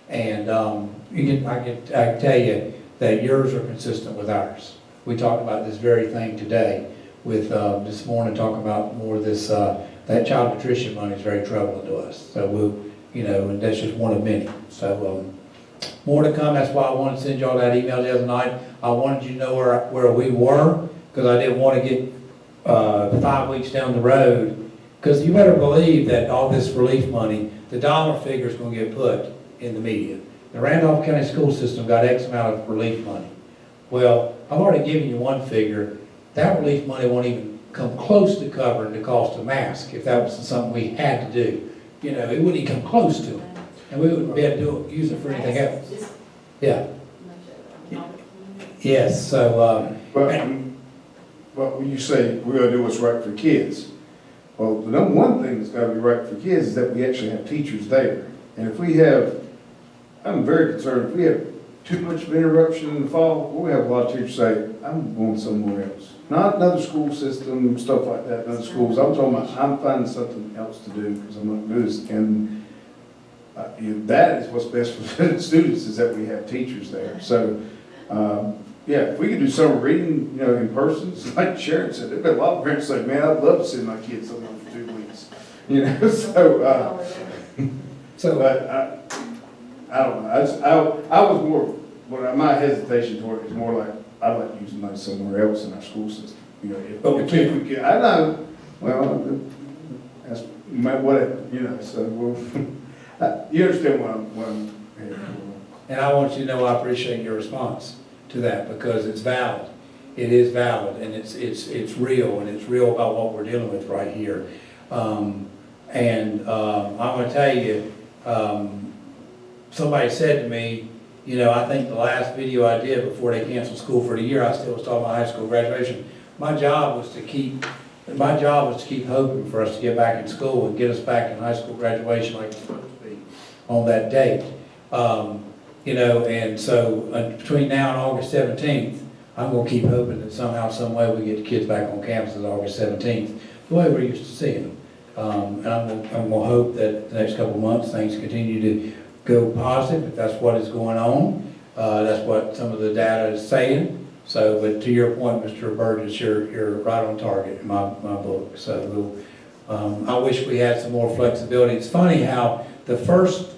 And I can tell you that yours are consistent with ours. We talked about this very thing today with this morning, talking about more of this, that child nutrition money is very troubling to us. So and that's just one of many. So more to come. That's why I wanted to send y'all that email the other night. I wanted you to know where we were, because I didn't want to get 5 weeks down the road. Because you better believe that all this relief money, the dollar figure is going to get put in the media. The Randolph County School System got X amount of relief money. Well, I've already given you one figure. That relief money won't even come close to covering the cost of masks if that was something we had to do. You know, it wouldn't even come close to it. And we wouldn't be able to use it for anything else. Yeah. Yes, so, But when you say we're gonna do what's right for kids, well, the number one thing that's gotta be right for kids is that we actually have teachers there. And if we have, I'm very concerned, if we have too much of interruption in the fall, we'll have a lot of teachers say, I'm going somewhere else. Not another school system, stuff like that, other schools. I'm talking about, I'm finding something else to do because I'm not good at this. And that is what's best for the students, is that we have teachers there. So, yeah, if we could do summer reading, you know, in person, like Sharon said, there've been a lot of parents say, man, I'd love to send my kids somewhere for 2 weeks. You know, but I don't know. I was more, my hesitation toward it is more like, I'd like to use money somewhere else in our school system. You know, if we could, I know, well, that's whatever, you know, so you understand what I'm heading for. and I want you to know I appreciate your response to that, because it's valid. It is valid, and it's real, and it's real about what we're dealing with right here. I'm gonna tell you, somebody said to me, you know, I think the last video I did before they canceled school for the year, I still was talking about high school graduation. My job was to keep hoping for us to get back in school and get us back in high school graduation like it's supposed to be on that date. You know, and so between now and August 17th, I'm gonna keep hoping that somehow, some way we get the kids back on campus on August 17th, the way we're used to seeing them. And I'm gonna hope that the next couple of months, things continue to go positive, if that's what is going on. That's what some of the data is saying. So, but to your point, Mr. Burgess, you're right on target in my book. So I wish we had some more flexibility. It's funny how the first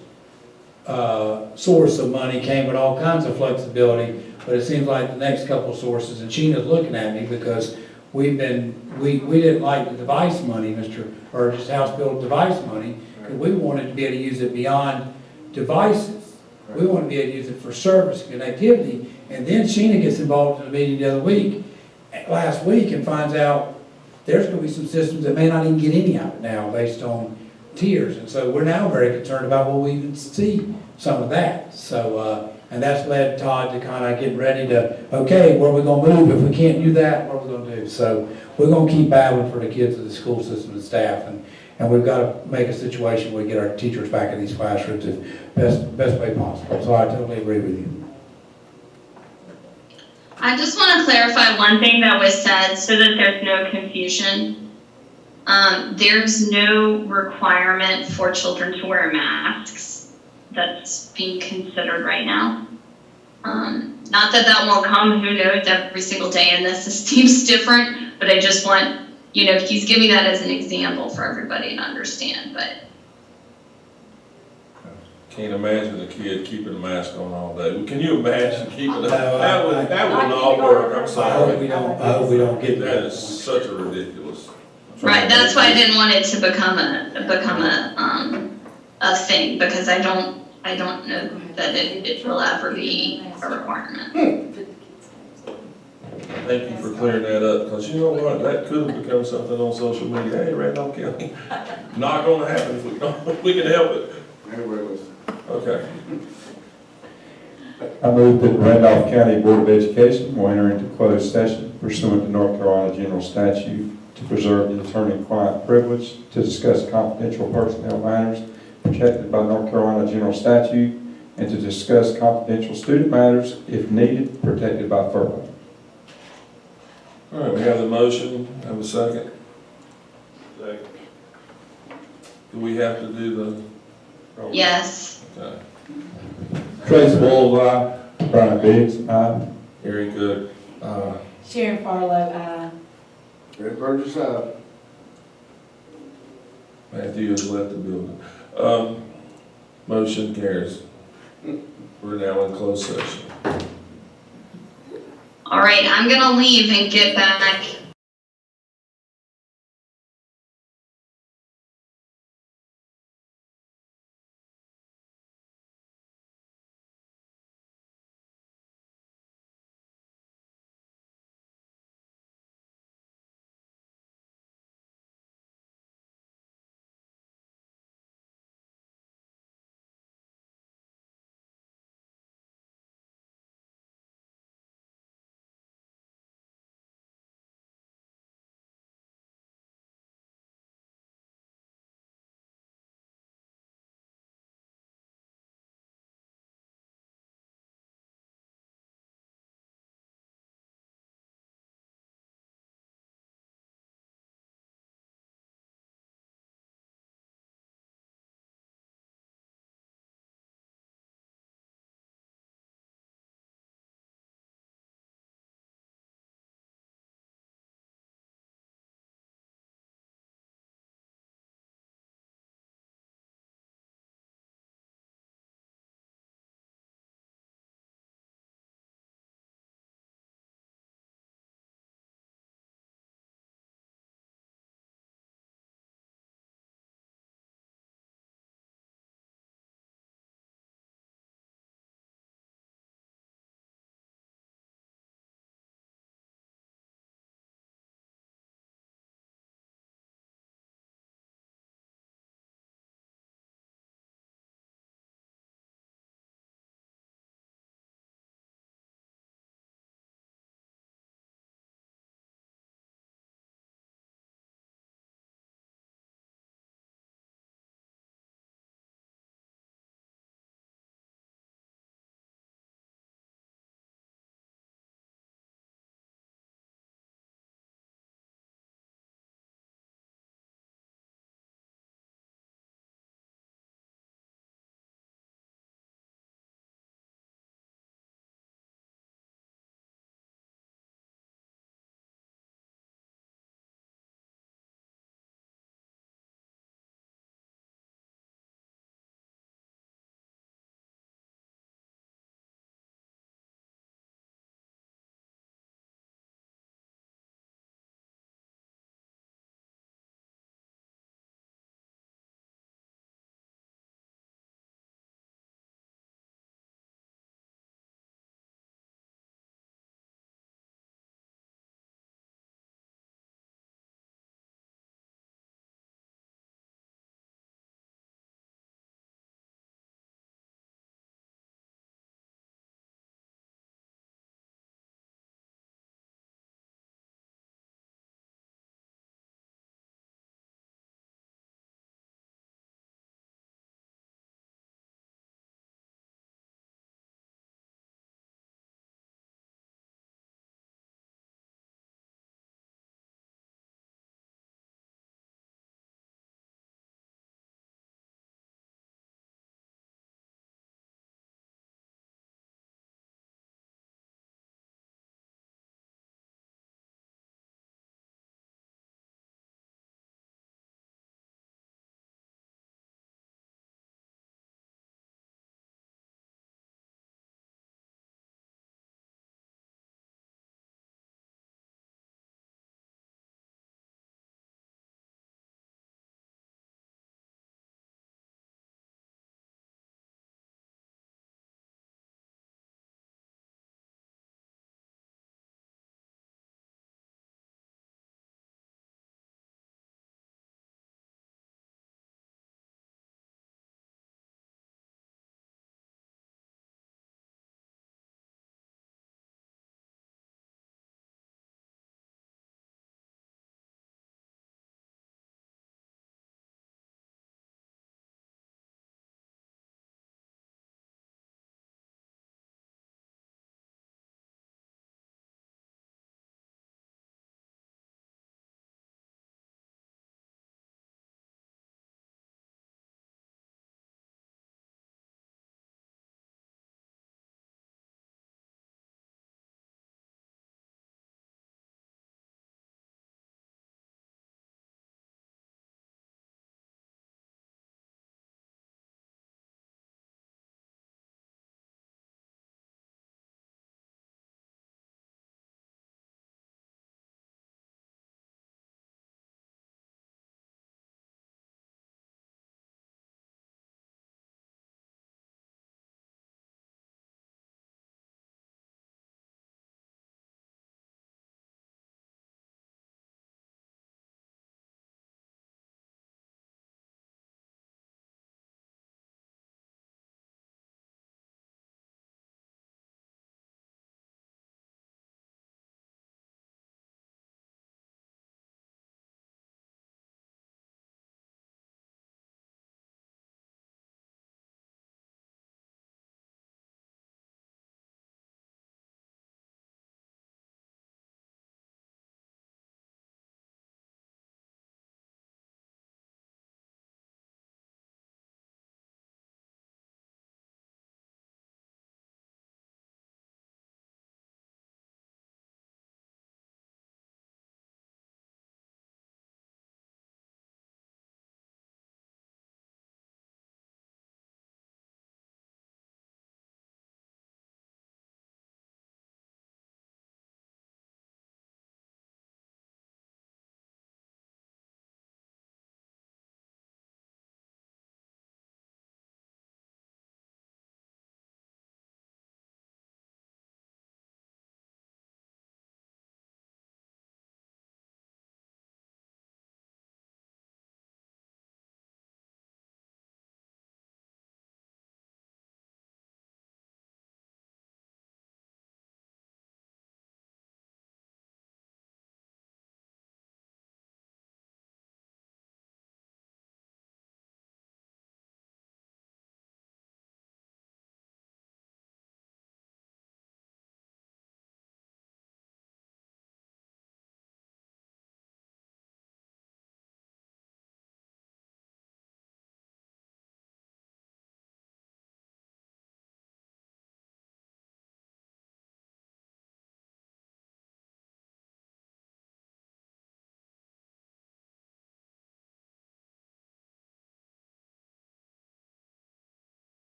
source of money came with all kinds of flexibility, but it seems like the next couple of sources, and Sheena's looking at me because we didn't like the device money, Mr. Burgess, House Bill device money, because we wanted to be able to use it beyond devices. We want to be able to use it for service, connectivity, and then Sheena gets involved in a meeting the other week, last week, and finds out there's going to be some systems that may not even get any of it now based on tiers, and so we're now very concerned about will we even see some of that. So, and that's led Todd to kind of getting ready to, okay, where are we going to move? If we can't do that, what are we going to do? So we're going to keep battling for the kids of the school system and staff, and we've got to make a situation where we get our teachers back in these classrooms the best way possible. So I totally agree with you. I just want to clarify one thing that was said so that there's no confusion. There's no requirement for children to wear masks that's being considered right now. Not that that won't come, who knows, every single day in this seems different, but I just want, you know, he's giving that as an example for everybody to understand, but. Can't imagine a kid keeping a mask on all day. Can you imagine keeping it? That would not work, I'm sorry. I hope we don't get That is such a ridiculous. Right, that's why I didn't want it to become a thing, because I don't know that it will ever be a requirement. Thank you for clearing that up, because you know what, that could have become something on social media. Hey, Randolph County, not gonna happen if we can help it. Okay. I move that the Randolph County Board of Education will enter into closed session pursuant to North Carolina General Statute to preserve the attorney-client privilege to discuss confidential personnel matters protected by North Carolina General Statute and to discuss confidential student matters, if needed, protected by FERPA. All right, we have the motion. Have a second? Second. Do we have to do the? Yes. Okay. Tracy Bowles, aye. Brian Biggs, aye. Very good. Sharon Farlow, aye. Red Burgess, aye. Matthew has left the building. Motion carries. We're now in closed session. All right, I'm gonna leave and get back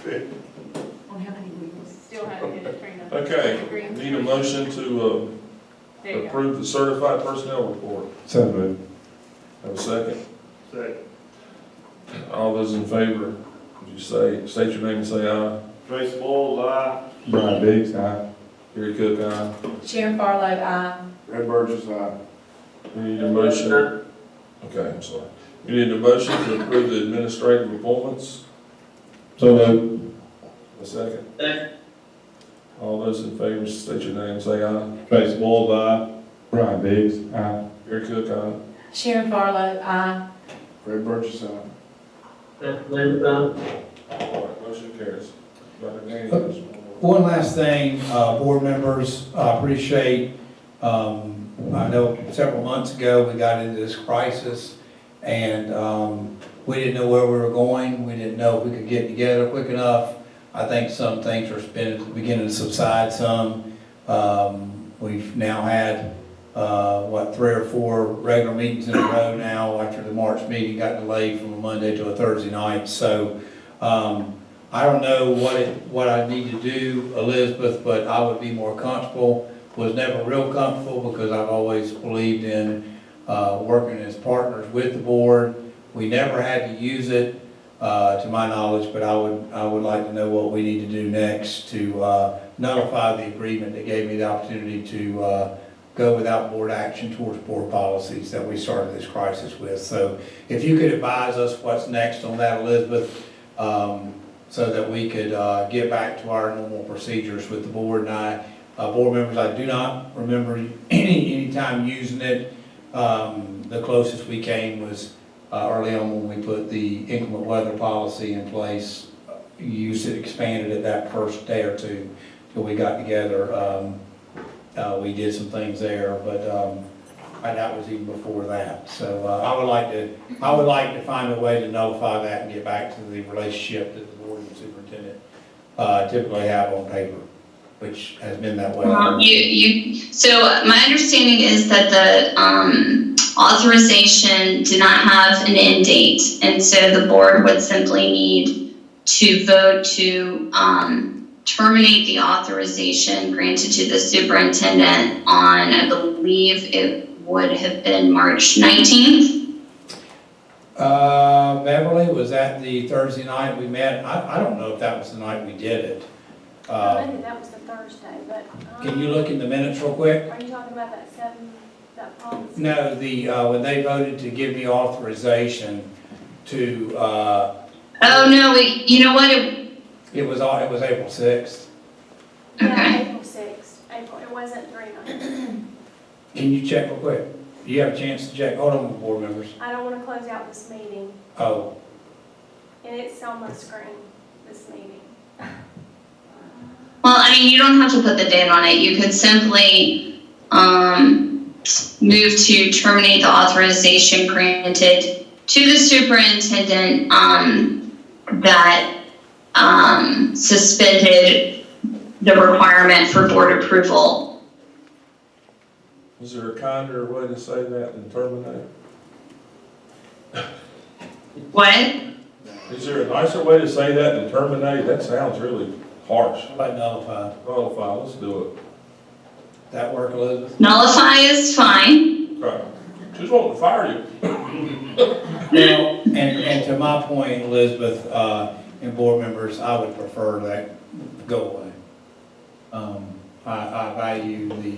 On how many wheels? Still haven't hit it, Trina. Okay, need a motion to There you go. approve the certified personnel report. So moved. Have a second? Second. All those in favor, would you state your name and say aye? Tracy Bowles, aye. Brian Biggs, aye. Gary Cook, aye. Sharon Farlow, aye. Red Burgess, aye. We need a motion, okay, I'm sorry. We need a motion to approve the administrative appointments. So moved. A second? Second. All those in favor, state your name and say aye. Tracy Bowles, aye. Brian Biggs, aye. Gary Cook, aye. Sharon Farlow, aye. Red Burgess, aye. That's Linda, All right, motion carries. Dr. Daniels. One last thing, board members, I appreciate, I know several months ago, we got into this crisis, and we didn't know where we were going, we didn't know if we could get together quick enough. I think some things are beginning to subside some. We've now had, 3 or 4 regular meetings in a row now, after the March meeting got delayed from a Monday to a Thursday night, so I don't know what I need to do, Elizabeth, but I would be more comfortable. Was never real comfortable because I've always believed in working as partners with the board. We never had to use it, to my knowledge, but I would like to know what we need to do next to nullify the agreement that gave me the opportunity to go without board action towards board policies that we started this crisis with. So if you could advise us what's next on that, Elizabeth, so that we could get back to our normal procedures with the board and I. Board members, I do not remember any time using it. The closest we came was early on when we put the inclement weather policy in place. Used it, expanded it that first day or two till we got together. We did some things there, but that was even before that. So I would like to find a way to nullify that and get back to the relationship that the board and superintendent typically have on paper, which has been that way. So my understanding is that the authorization did not have an end date, and so the board would simply need to vote to terminate the authorization granted to the superintendent on, I believe it would have been March 19th. Beverly, was that the Thursday night we met? I don't know if that was the night we did it. Maybe that was the Thursday, but. Can you look in the minutes real quick? Are you talking about that policy? No, when they voted to give me authorization to, Oh, no, you know what? it was April 6th. Yeah, April 6th. It wasn't 3 nights. Can you check real quick? Do you have a chance to check? Hold on, board members. I don't want to close out this meeting, Oh, and it's on my screen, this meeting. Well, I mean, you don't have to put the date on it. You could simply move to terminate the authorization granted to the superintendent that suspended the requirement for board approval. Is there a kinder way to say that than terminate? What? Is there a nicer way to say that than terminate? That sounds really harsh. how about nullify? Nullify, let's do That work, Elizabeth? Nullify is fine. it. Okay. Just wanting to fire you. Well, and to my point, Elizabeth, and board members, I would prefer that go away. I value the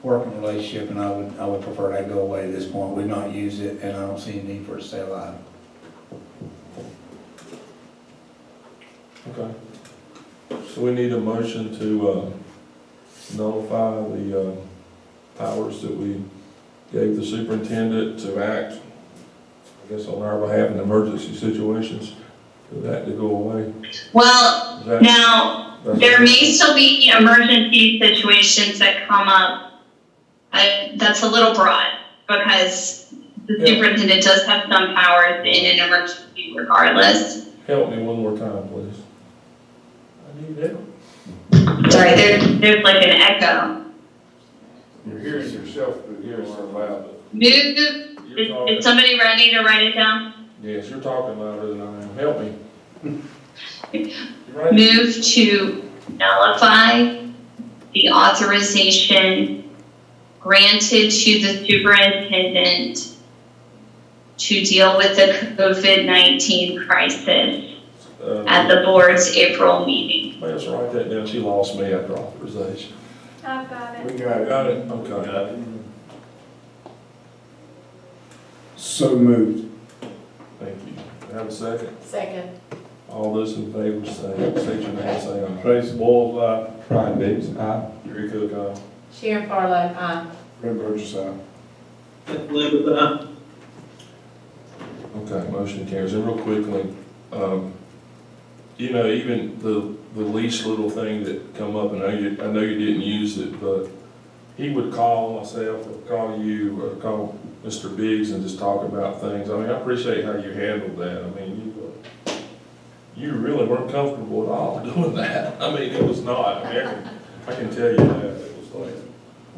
working relationship, and I would prefer that go away at this point. We've not used it, and I don't see a need for it to stay alive. Okay. So we need a motion to nullify the powers that we gave the superintendent to act, I guess, on our behalf in emergency situations, for that to go away. Well, Is that- now, there may still be emergency situations that come up. That's a little broad, because the Yeah. superintendent does have some powers in an emergency regardless. Help me one more time, please. I need help. Sorry, there's like an echo. You're hearing yourself, but you're so loud. You're talking. Is somebody ready to write it down? Yes, you're talking louder than I am. Help me. Move to nullify the authorization granted to the superintendent to deal with the COVID-19 crisis at the board's April meeting. Let's write that down. She lost me after authorization. I've got it. We got it. Got it? Okay. So moved. Thank you. Have a second? Second. All those in favor say, state your name, say aye. Tracy Boyles, aye. Brian Biggs, aye. Gary Cook, aye. Sharon Farlow, aye. Fred Burgess, aye. Cliff Leonard, aye. Okay, motion carries. And real quickly, you know, even the least little thing that come up, and I know you didn't use it, but he would call myself, or call you, or call Mr. Biggs and just talk about things. I mean, I appreciate how you handled that. I mean, you really weren't comfortable at all doing that. I mean, it was not. I mean, I can tell you that. It was like,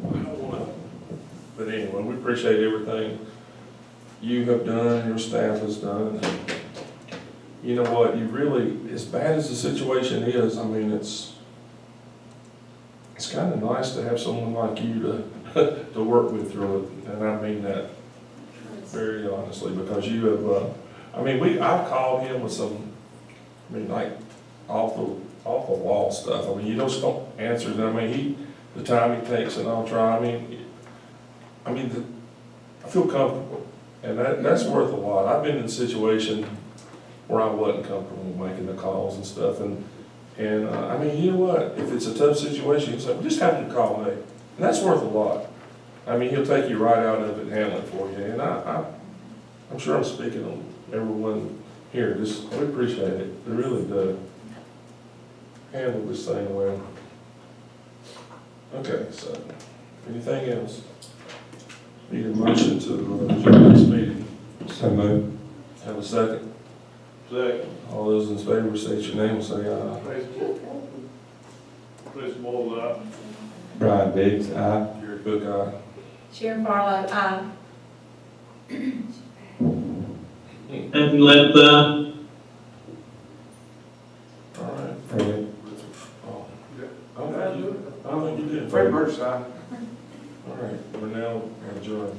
I don't want to. But anyway, we appreciate everything you have done, your staff has done. You know what, you really, as bad as the situation is, I mean, it's kind of nice to have someone like you to work with through it, and I mean that very honestly, because you have, I mean, I've called him with some, I mean, like, off the wall stuff. I mean, you just don't answer it. I mean, the time he takes and I'll try, I mean, I feel comfortable, and that's worth a lot. I've been in a situation where I wasn't comfortable making the calls and stuff, and I mean, you know what, if it's a tough situation, you say, well, just have him call me, and that's worth a lot. I mean, he'll take you right out of it and handle it for you, and I'm sure I'm speaking on everyone here, we appreciate it, we really do. Handle this thing well. Okay, so, anything else? Need a motion to adjourn this meeting. So moved. Have a second? Second. All those in favor, state your name and say aye. Chris Moore, aye. Brian Biggs, aye. Gary Cook, aye. Sharon Farlow, aye. Anthony Leonard, aye. All right. Fred. Oh, I don't think you did. Fred Burgess, aye. All right, we're now adjourned.